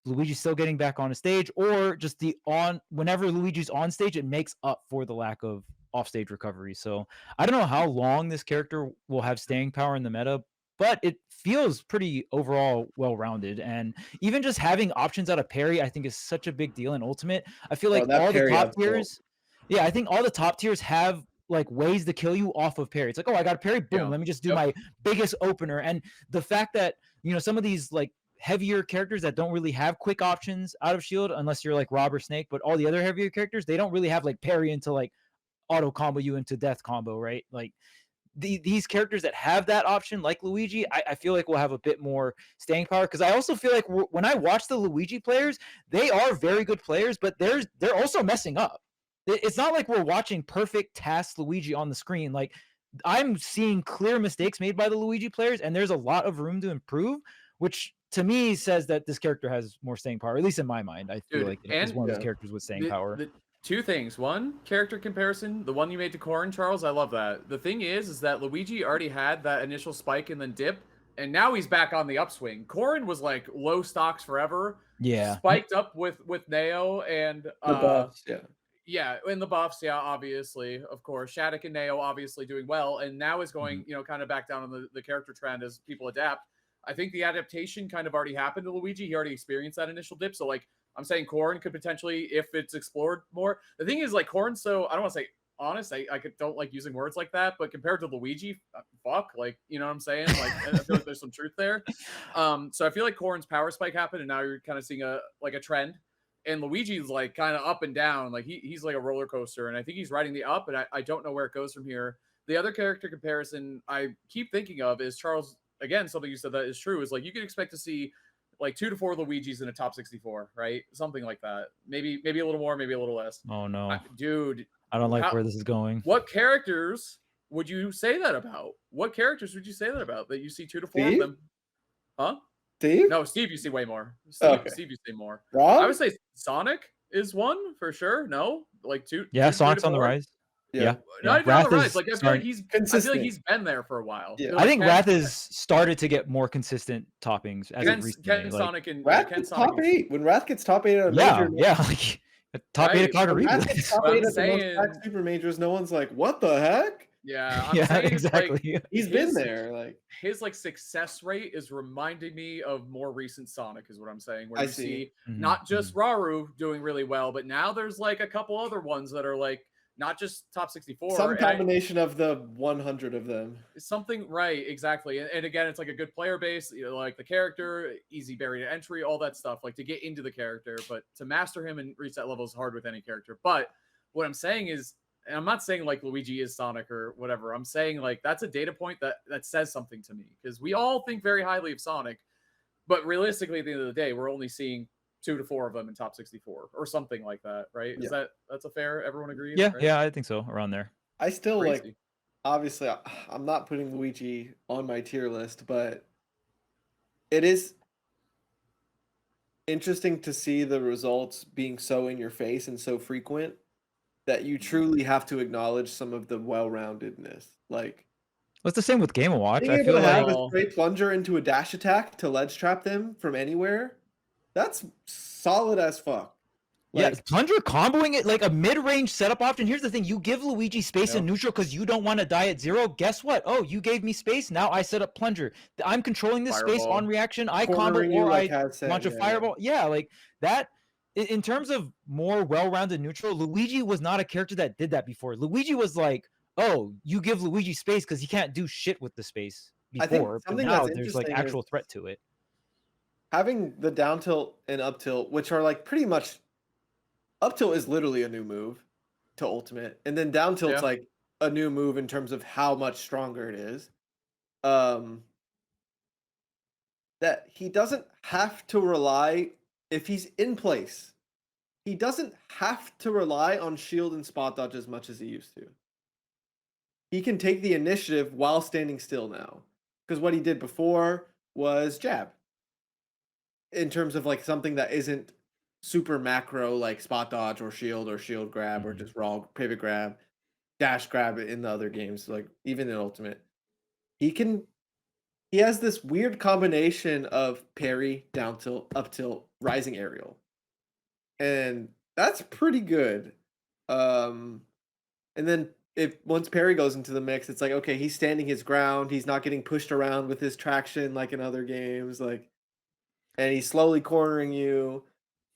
Luigi's still getting back on a stage, or just whenever Luigi's on stage, it makes up for the lack of offstage recovery. So I don't know how long this character will have staying power in the meta, but it feels pretty overall well-rounded. And even just having options out of parry, I think is such a big deal in Ultimate. I feel like that all the parry top up tilt. tiers, yeah, I think all the top tiers have like ways to kill you off of parry. It's like, oh, I got a parry, boom, let me just do my biggest opener. And the fact that, you know, some of these like heavier characters that don't really have quick options out of shield unless you're like Rob or Snake, but all the other heavier characters, they don't really have like parry into like auto combo you into death combo, right? Like these characters that have that option, like Luigi, I feel like will have a bit more staying power, because I also feel like when I watch the Luigi players, they are very good players, but they're also messing up. It's not like we're watching perfect task Luigi on the screen. Like I'm seeing clear mistakes made by the Luigi players, and there's a lot of room to improve, which to me says that this character has more staying power, at least in my mind. I feel like it is one of those characters with staying power. Two things. One, character comparison. The one you made to Corrin, Charles, I love that. The thing is that Luigi already had that initial spike and then dip, and now he's back on the upswing. Corrin was like low stocks forever. Yeah. Spiked up with Neo and the buffs, yeah, in the buffs, yeah, obviously, of course. Shattuck and Neo obviously doing well, and now is going, you know, kind of back down on the character trend as people adapt. I think the adaptation kind of already happened to Luigi. He already experienced that initial dip. So, like, I'm saying Corrin could potentially, if it's explored more. The thing is, like, Corrin's so, I don't want to say honest. I don't like using words like that, but compared to Luigi, fuck, like, you know what I'm saying? Like, I feel like there's some truth there. So I feel like Corrin's power spike happened, and now you're kind of seeing a trend. And Luigi's like kind of up and down. Like he's like a roller coaster, and I think he's riding the up, and I don't know where it goes from here. The other character comparison I keep thinking of is, Charles, again, something you said that is true, is like you can expect to see like 2 to 4 Luigis in a top 64, right? Something like that. Maybe a little more, maybe a little less. Oh no. Dude. I don't like where this is going. What characters would you say that about? What characters would you say that about? That you see 2 to 4 of them? Huh? Steve? No, Steve, you see way more. Steve, you see more. Rob? I would say Sonic is one for sure. No, like 2. Yeah, Sonic's on the rise. Yeah. Not even on the rise. Like I feel like he's been there for a while. Yeah. I think Wrath has started to get more consistent toppings as of recently. Sonic and Wrath gets top 8. When Wrath gets top 8 at a major, like top 8 at Calgary. Top 8 at the most super majors, no one's like, what the heck? Yeah, I'm saying, exactly. Like, he's been there. Like his like success rate is reminding me of more recent Sonic, is what I'm saying. Where I you see not just Raru doing really well, but now there's like a couple other ones that are like not just top 64. Some combination of the 100 of them. Something, right, exactly. And again, it's like a good player base, you know, like the character, easy barrier to entry, all that stuff, like to get into the character. But to master him and reach that level is hard with any character. But what I'm saying is, and I'm not saying like Luigi is Sonic or whatever. I'm saying like that's a data point that says something to me, because we all think very highly of Sonic, but realistically at the end of the day, we're only seeing 2 to 4 of them in top 64 or something like that, right? Is that's a fair? Everyone agrees? Yeah, right? Yeah, I think so. Around there. I still like. Obviously, I'm not putting Luigi on my tier list, but it is interesting to see the results being so in your face and so frequent that you truly have to acknowledge some of the well-roundedness. Like, it's the same with Game & Watch. I feel like have a straight plunger into a dash attack to ledge trap them from anywhere. That's solid as fuck. Like, yeah, plunger comboing it like a mid-range setup option. Here's the thing: you give Luigi space in neutral because you don't want to die at 0. Guess what? Oh, you gave me space. Now I set up plunger. I'm controlling this space on reaction. I combo or I launch a fireball. Yeah, like that. In terms of more well-rounded neutral, Luigi was not a character that did that before. Luigi was like, oh, you give Luigi space because he can't do shit with the space before. But now there's like actual threat to it. Having the down tilt and up tilt, which are like pretty much, up tilt is literally a new move to ultimate, and then down tilt's like a new move in terms of how much stronger it is. That he doesn't have to rely. If he's in place, he doesn't have to rely on shield and spot dodge as much as he used to. He can take the initiative while standing still now. Because what he did before was jab. in terms of like something that isn't super macro, like spot dodge or shield grab or just raw pivot grab, dash grab in the other games, like even in Ultimate. He has this weird combination of parry, down tilt, up tilt, rising aerial. And that's pretty good. And then once parry goes into the mix, it's like, okay, he's standing his ground. He's not getting pushed around with his traction like in other games. Like, and he's slowly cornering you.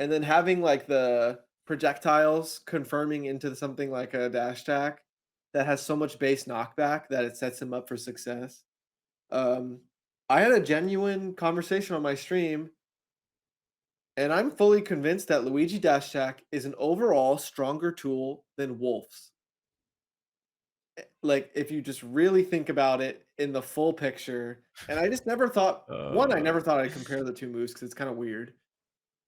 And then having like the projectiles confirming into something like a dash attack that has so much base knockback that it sets him up for success. I had a genuine conversation on my stream, and I'm fully convinced that Luigi Dash Attack is an overall stronger tool than Wolf's. Like, if you just really think about it in the full picture, and I just never thought, one, I never thought I'd compare the two moves because it's kind of weird.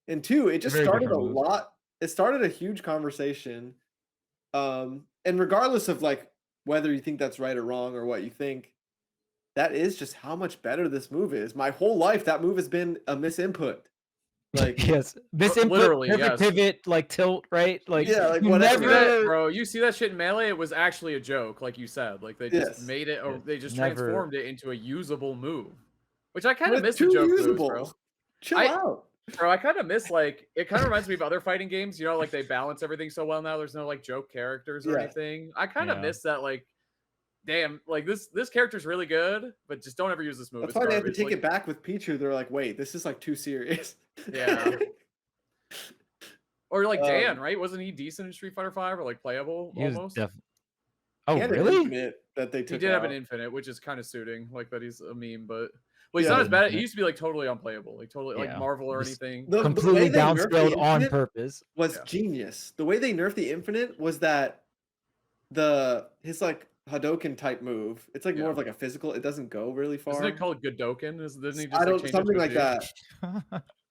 And two, it just started a lot. It started a huge conversation. And regardless of like whether you think that's right or wrong or what you think, that is just how much better this move is. My whole life, that move has been a misinput. Like yes, misinput, literally, yes. Pivot, like tilt, right? Like yeah, like whatever. Bro, you see that shit in Melee? It was actually a joke, like you said. Like they just made it, or they just transformed it into a usable move, which I kind of miss the joke moves, bro. Chill out. Bro, I kind of miss, like, it kind of reminds me of other fighting games, you know, like they balance everything so well now. There's no like joke characters or anything. I kind of miss that, like, damn, like this character's really good, but just don't ever use this move. That's why they had to take it back with Pichu. They're like, wait, this is like too serious. Yeah. Or like Dan, right? Wasn't he decent in Street Fighter V or like playable almost? Oh, really? That they took he did have an infinite, which is kind of suiting, like that he's a meme, but he's not as bad. He used to be like totally unplayable, like totally like Marvel or anything. Completely downscaled on purpose. Was genius. The way they nerfed the infinite was that his like Hadoken type move. It's like more of like a physical. It doesn't go really far. Isn't it called Godoken? Isn't he just something like that?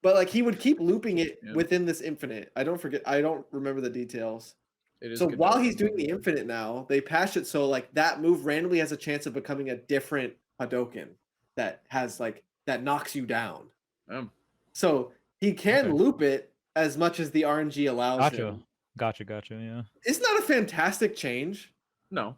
But like he would keep looping it within this infinite. I don't remember the details. So while he's doing the infinite now, they patched it so like that move randomly has a chance of becoming a different Hadoken that has like that knocks you down. So he can loop it as much as the RNG allows him. Gotcha. Yeah. Isn't that a fantastic change? No.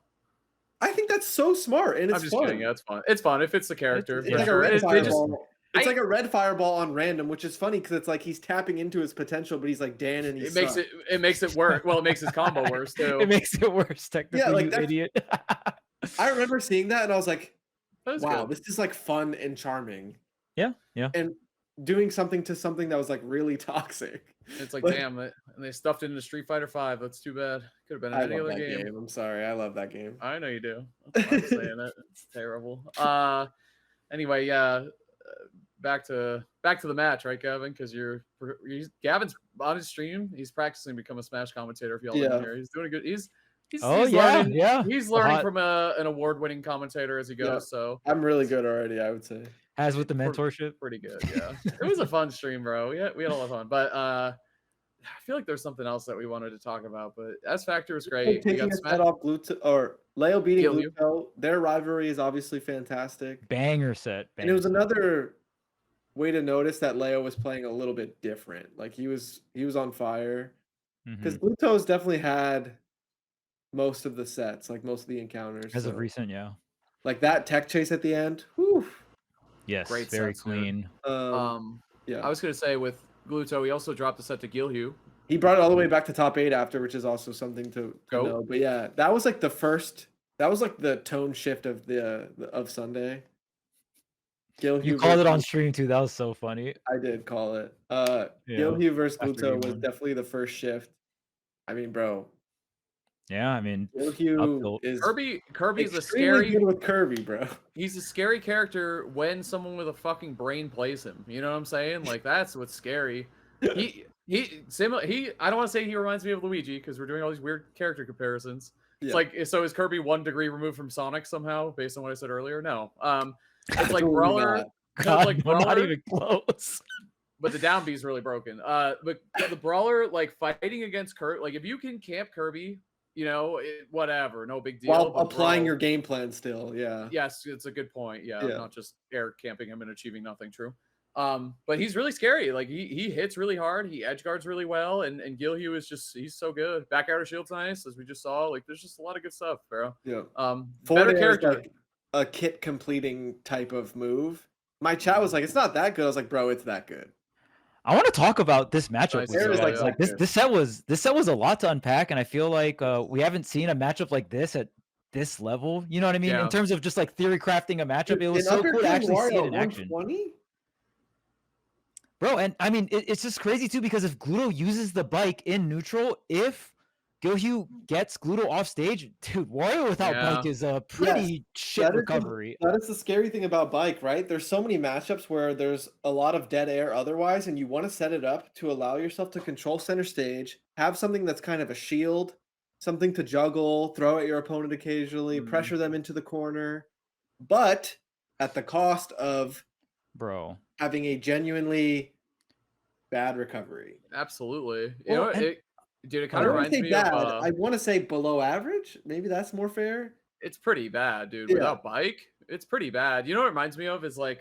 I think that's so smart, and it's I'm just fun. kidding. Yeah, it's fun. It's fun. It fits the character. It's like a red fireball. It's like a red fireball on random, which is funny because it's like he's tapping into his potential, but he's like Dan, and it makes it worse. Well, it makes his combo worse too. It makes it worse, technically. Yeah, like you idiot. I remember seeing that, and I was like, "Wow, this is like fun and charming." Yeah. And doing something to something that was like really toxic. It's like, damn it, and they stuffed it into Street Fighter V. That's too bad. Could have been any other game. I'm sorry, I love that game. I know you do. That's why I'm saying it. It's terrible. Anyway, yeah. Back to the match, right, Gavin? Because Gavin's on his stream. He's practicing to become a Smash commentator. If y'all didn't hear, he's doing good. He's learning. He's learning from an award-winning commentator as he goes. So I'm really good already, I would say. As with the mentorship, pretty good. Yeah, it was a fun stream, bro. Yeah, we had a lot of fun. But I feel like there's something else that we wanted to talk about. But S Factor was great. Taking his head off Leo beating Guilheww. Their rivalry is obviously fantastic. Banger set. And it was another way to notice that Leo was playing a little bit different. Like he was on fire. Because Gluto's definitely had most of the sets, like most of the encounters. As of recent, yeah. Like that tech chase at the end. Whew. Yes, great, very clean. Yeah. I was gonna say with Gluto, he also dropped the set to Guilheww. He brought it all the way back to top 8 after, which is also something to know. But yeah, that was like the tone shift of Sunday. Guilheww, you called it on stream too. That was so funny. I did call it. Guilheww versus Gluto was definitely the first shift. I mean, bro. Yeah, I mean, Guilheww is Kirby's a scary good with Kirby, bro. He's a scary character when someone with a fucking brain plays him. You know what I'm saying? Like that's what's scary. I don't want to say he reminds me of Luigi because we're doing all these weird character comparisons. It's like, so is Kirby 1 degree removed from Sonic somehow based on what I said earlier? No. It's like Brawler. Not even close. But the down B is really broken. But the Brawler, like fighting against Kirby, like if you can camp Kirby, you know, whatever, no big deal. While applying your game plan still, yeah. Yes, it's a good point. Yeah, not just air camping him and achieving nothing. True. But he's really scary. Like he hits really hard. He edge guards really well, and Guilheww is he's so good. Back outer shield's nice, as we just saw. Like there's just a lot of good stuff, bro. Yeah. Better character. Like a kit completing type of move. My chat was like, it's not that good. I was like, bro, it's that good. I want to talk about this matchup. Nice. This set was a lot to unpack, and I feel like we haven't seen a matchup like this at this level. You know what I mean? In terms of just like theory crafting a matchup, it was so cool to actually see it in action. 120? Bro, and I mean, it's just crazy too, because if Gluto uses the bike in neutral, if Guilheww gets Gluto off stage, dude, Wario without bike is a pretty shit recovery. That is the scary thing about bike, right? There's so many matchups where there's a lot of dead air otherwise, and you want to set it up to allow yourself to control center stage, have something that's kind of a shield, something to juggle, throw at your opponent occasionally, pressure them into the corner, but at the cost of having a genuinely bad recovery. Absolutely. You know, it kind of reminds me bad. of... I want to say below average. Maybe that's more fair. It's pretty bad, dude. Without bike, it's pretty bad. You know what it reminds me of is like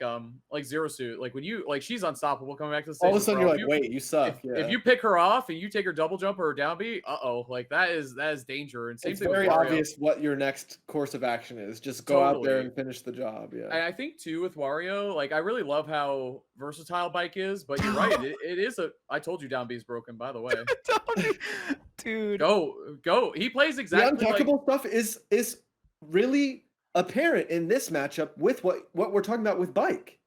Zero Suit. Like when you she's unstoppable coming back to the stage. All of a sudden you're like, wait, you suck. If you pick her off and you take her double jump or her down B, like that is danger. And same it's thing very with Wario. Obvious what your next course of action is. Just go out there and finish the job. Yeah. And I think too with Wario, like I really love how versatile bike is, but you're right. It is I told you down B is broken, by the way. Dude. Go. He plays exactly the untouchable stuff is really apparent in this matchup with what we're talking about with bike,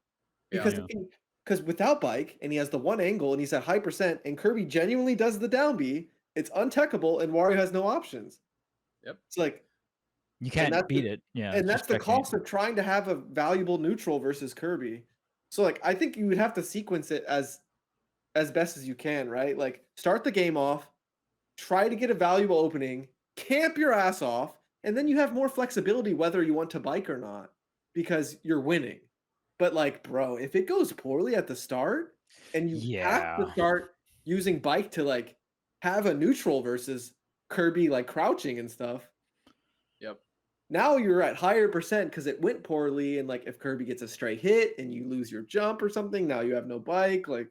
because without bike and he has the one angle and he's at high percent and Kirby genuinely does the down B, it's untechable and Wario has no options. It's like you can't beat it. Yeah, and that's the cost of trying to have a valuable neutral versus Kirby. So like I think you would have to sequence it as best as you can, right? Like start the game off, try to get a valuable opening, camp your ass off, and then you have more flexibility whether you want to bike or not because you're winning. But like, bro, if it goes poorly at the start and you have to start using bike to like have a neutral versus Kirby like crouching and stuff. Now you're at higher percent because it went poorly, and like if Kirby gets a stray hit and you lose your jump or something, now you have no bike. Like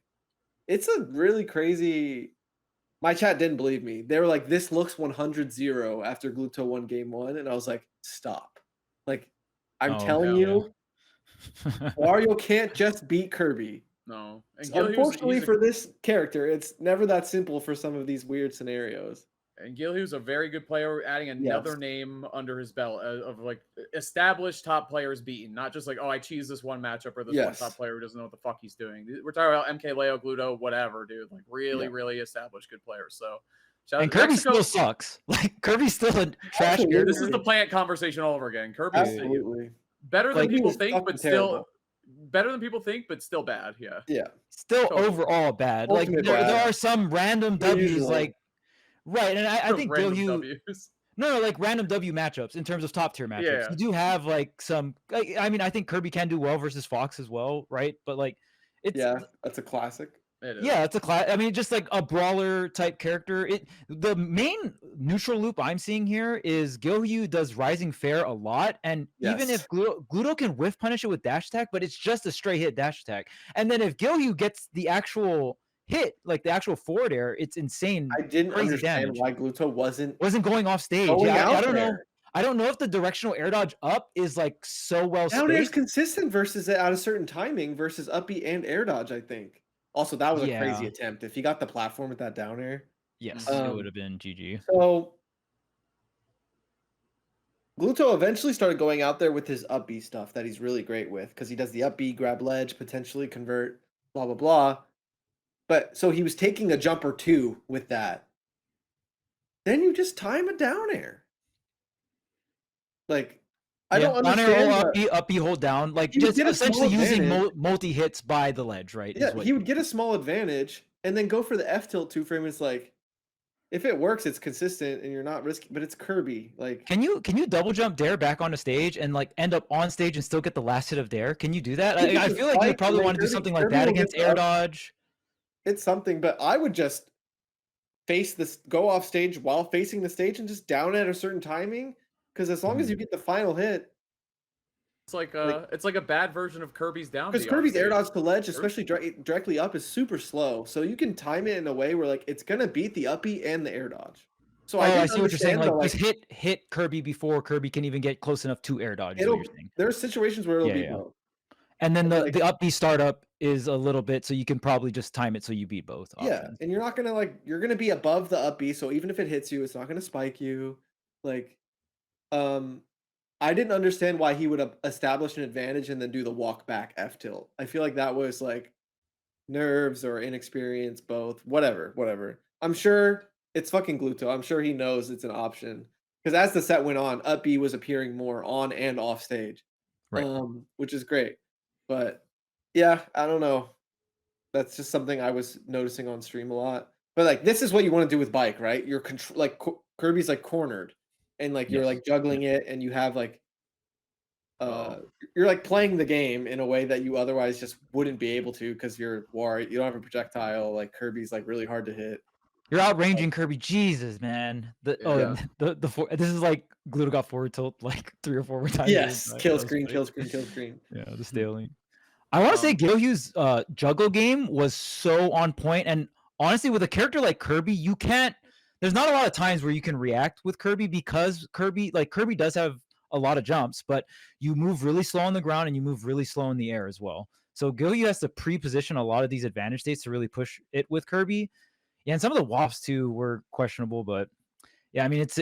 it's a really crazy. My chat didn't believe me. They were like, this looks 100-0 after Gluto won game 1. And I was like, stop. Like, I'm telling you, Wario can't just beat Kirby. No. And unfortunately for this character, it's never that simple for some of these weird scenarios. And Guilheww's a very good player, adding another name under his belt of like established top players beaten, not just like, oh, I cheese this one matchup or this one top player who doesn't know what the fuck he's doing. We're talking about MK, Leo, Gluto, whatever, dude. Like really established good players. So, and Kirby still sucks. Like Kirby's still a trash character. This is the plant conversation all over again. Kirby's better than people think, but still better than people think, but still bad. Yeah. Still overall bad. Like there are some random W's like. Right, and I think Guilheww. No, like random W matchups in terms of top tier matchups. You do have like some. I mean, I think Kirby can do well versus Fox as well, right? But like, it's that's a classic. It's a class. I mean, just like a brawler type character. The main neutral loop I'm seeing here is Guilheww does Rising Fair a lot, and even if Gluto can whiff punish it with dash attack, but it's just a straight hit dash attack. And then if Guilheww gets the actual hit, like the actual forward air, it's insane. I didn't understand why Gluto wasn't going off stage. I don't know. I don't know if the directional air dodge up is like so well spaced. Down air's consistent versus at a certain timing versus up B and air dodge, I think. Also, that was a crazy attempt. If he got the platform with that down air. Yes, it would have been GG. So Gluto eventually started going out there with his up B stuff that he's really great with because he does the up B, grab ledge, potentially convert, blah, blah, blah. But so he was taking a jump or two with that. Then you just time a down air. Like, I don't understand. Up B, hold down. Like, just essentially using multi hits by the ledge, right? Yeah, he would get a small advantage and then go for the F tilt 2-frame. It's like, if it works, it's consistent and you're not risky, but it's Kirby. Like, can you double jump Dare back onto stage and like end up on stage and still get the last hit of Dare? Can you do that? I feel like you probably want to do something like that against air dodge. It's something, but I would just go off stage while facing the stage and just down at a certain timing. Because as long as you get the final hit, It's like a bad version of Kirby's down. Because Kirby's air dodge to ledge, especially directly up, is super slow. So you can time it in a way where like it's gonna beat the up B and the air dodge. So I see what you're saying. Like, just hit Kirby before Kirby can even get close enough to air dodge. Is what you're saying. There's situations where it'll beat both. And then the up B startup is a little bit, so you can probably just time it so you beat both. Yeah, and you're not gonna you're gonna be above the up B, so even if it hits you, it's not gonna spike you. Like, I didn't understand why he would establish an advantage and then do the walk back F tilt. I feel like that was like nerves or inexperience, both. Whatever. I'm sure it's fucking Gluto. I'm sure he knows it's an option. Because as the set went on, up B was appearing more on and off stage. Right. Which is great. But yeah, I don't know. That's just something I was noticing on stream a lot. But like, this is what you want to do with bike, right? You're like Kirby's like cornered, and like you're like juggling it, and you have like you're like playing the game in a way that you otherwise just wouldn't be able to because you don't have a projectile. Like Kirby's like really hard to hit. You're outranging Kirby. Jesus, man. This is like Gluto got forward tilt like 3 or 4 times. Yes, kill screen. Yeah, the staling. I want to say Guilheww's juggle game was so on point, and honestly, with a character like Kirby, there's not a lot of times where you can react with Kirby because Kirby does have a lot of jumps, but you move really slow on the ground and you move really slow in the air as well. So Guilheww has to pre-position a lot of these advantage states to really push it with Kirby. Yeah, and some of the WAFs too were questionable, but yeah, I mean it's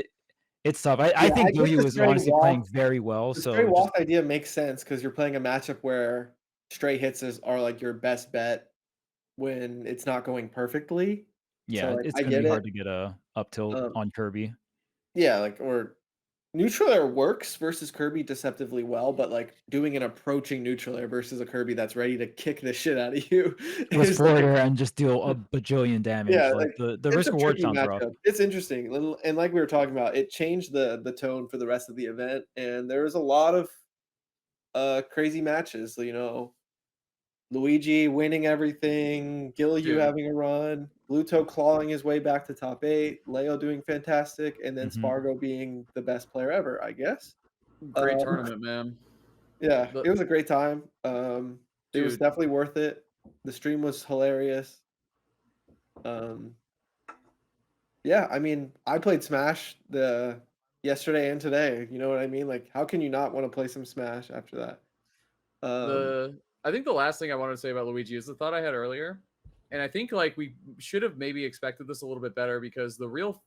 tough. I think Guilheww is honestly playing very well. The stray WAF idea makes sense because you're playing a matchup where stray hits are like your best bet when it's not going perfectly. Yeah, so, it's gonna be hard to get a up tilt on Kirby. Yeah, or neutral air works versus Kirby deceptively well, but like doing an approaching neutral air versus a Kirby that's ready to kick the shit out of you with forward air and just deal a bajillion damage. Yeah, like the risk reward sounds rough. It's interesting, and like we were talking about, it changed the tone for the rest of the event, and there was a lot of crazy matches. You know, Luigi winning everything, Guilheww having a run, Gluto clawing his way back to top 8, Leo doing fantastic, and then Spargo being the best player ever, I guess. Great tournament, man. Yeah, it was a great time. It was definitely worth it. The stream was hilarious. Yeah, I mean, I played Smash yesterday and today. You know what I mean? Like, how can you not want to play some Smash after that? I think the last thing I wanted to say about Luigi is the thought I had earlier. And I think like we should have maybe expected this a little bit better because the real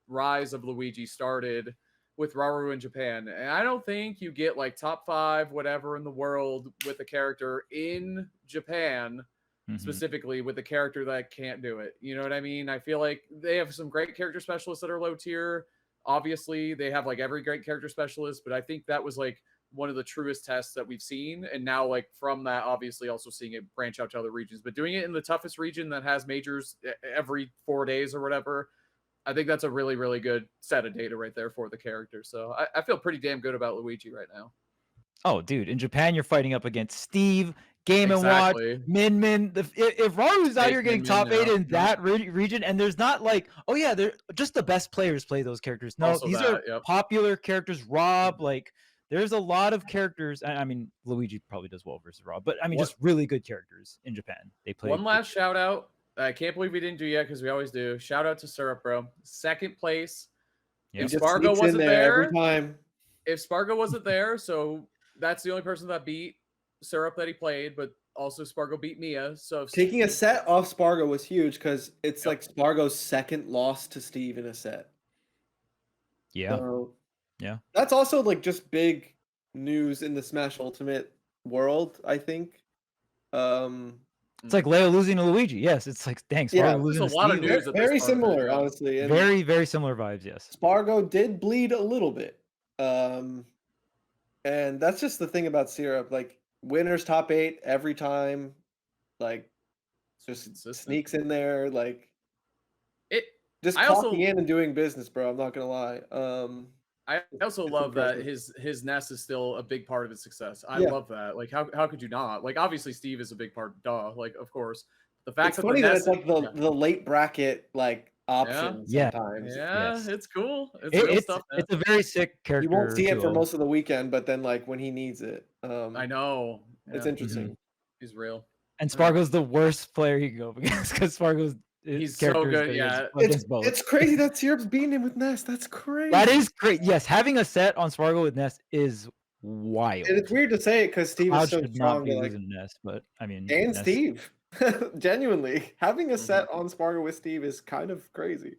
rise of Luigi started with Raru in Japan. And I don't think you get like top 5, whatever in the world with a character in Japan, specifically with a character that can't do it. You know what I mean? I feel like they have some great character specialists that are low tier. Obviously, they have like every great character specialist, but I think that was like one of the truest tests that we've seen. And now like from that, obviously also seeing it branch out to other regions, but doing it in the toughest region that has majors every 4 days or whatever, I think that's a really, really good set of data right there for the character. So I feel pretty damn good about Luigi right now. Oh, dude, in Japan, you're fighting up against Steve, Game & Watch, Min. If Raru's out here getting top 8 in that region, and there's not like, oh yeah, they're just the best players play those characters. No, these are popular characters. Rob, like, there's a lot of characters. I mean, Luigi probably does well versus Rob, but I mean, just really good characters in Japan. They play. One last shout out. I can't believe we didn't do yet because we always do. Shout out to Syrup, bro. 2nd place. If Spargo wasn't there every time. If Spargo wasn't there, so that's the only person that beat Syrup that he played, but also Spargo beat Mia. So taking a set off Spargo was huge because it's like Spargo's 2nd loss to Steve in a set. Yeah. So, yeah. That's also like just big news in the Smash Ultimate world, I think. It's like Leo losing to Luigi. Yes, it's like thanks. Yeah, losing a lot of news. Very similar, honestly. And very, very similar vibes. Yes. Spargo did bleed a little bit, and that's just the thing about Syrup. Like winners top 8 every time, like just sneaks in there, like just clocking in and doing business, bro. I'm not gonna lie. I also love that his nest is still a big part of his success. I love that. Like, how could you not? Like, obviously Steve is a big part. Duh. Like, of course. The fact it's funny that it's like the late bracket. Like, option Yeah. sometimes. Yeah, Yes. it's cool. It's real It's stuff. it's a very sick You won't character see it for duo. most of the weekend, but then like when he needs it, I know. it's Yeah, interesting. he's real. And Spargo's the worst player he can go up against because Spargo's He's character so is good. good Yeah, against both. It's crazy that Syrup's beating him with Nest. That's crazy. That is great. Yes, having a set on Spargo with Nest is wild. And it's weird to say it because Steve Cloud is so should strong. not be Like, losing Nest, but I mean, and Nest, Steve, genuinely having a set on Spargo with Steve is kind of crazy.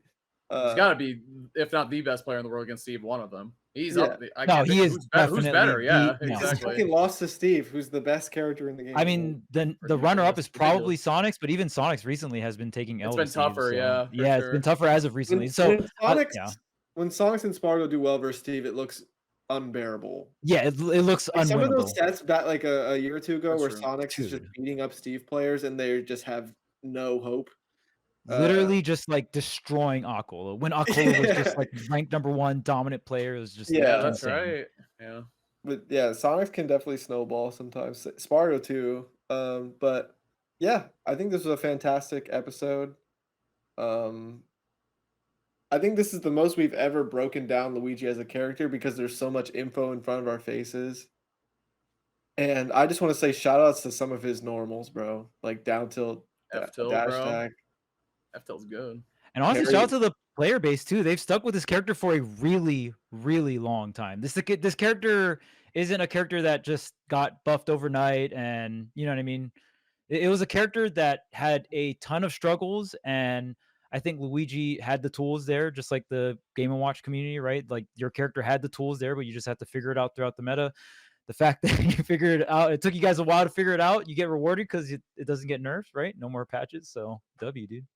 He's got to be, if not the best player in the world against Steve, one of them. He's up. I No, can't he think is who's better. Who's better? definitely Yeah, the- no. He just exactly. fucking lost to Steve, who's the best character in the game. I mean, the Freaking runner-up that's is probably ridiculous. Sonics, but even Sonics recently has been taking L. It's to been Steve, tougher, so- yeah, for yeah, it's sure. been tougher as of recently. So when Sonics, yeah. when Sonics and Spargo do well versus Steve, it looks unbearable. Yeah, it looks Like some of those unwinnable. sets back like a year or two ago, That's where true. Sonics is just Dude. beating up Steve players and they just have no hope. Literally just like destroying Akkola. When Akkola was just like ranked #1 dominant player, it was just Yeah, That's insane. right. Yeah. But yeah, Sonics can definitely snowball sometimes. Spargo too. But yeah, I think this was a fantastic episode. I think this is the most we've ever broken down Luigi as a character because there's so much info in front of our faces. And I just want to say shout outs to some of his normals, bro. Like down tilt, F-tilt, dash bro. attack. F-tilt's good. And honestly, Harry- shout out to the player base too. They've stuck with this character for a really, really long time. This character isn't a character that just got buffed overnight, and you know what I mean. It was a character that had a ton of struggles, and I think Luigi had the tools there, just like the Game & Watch community, right? Like your character had the tools there, but you just have to figure it out throughout the meta. The fact that you figured it out, it took you guys a while to figure it out. You get rewarded because it doesn't get nerfed, right? No more patches, so W, dude.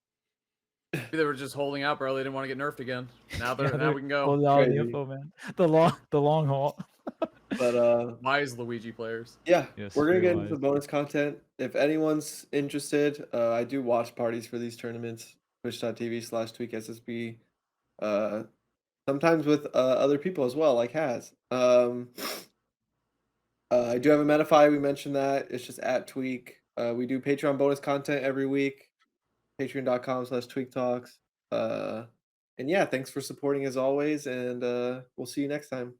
They were just holding out, bro. They didn't want to get nerfed again. Now now we can go. Hold out the Crazy. info, man. The long haul. But Wise Luigi players. yeah, Yes, we're gonna very get into the wise. bonus content. If anyone's interested, I do watch parties for these tournaments. Twitch.tv/TweekSSB. Sometimes with other people as well, like Haz. I do have a Metafy. We mentioned that. It's just @Tweek. We do Patreon bonus content every week. Patreon.com/TweekTalks. And yeah, thanks for supporting as always, and we'll see you next time.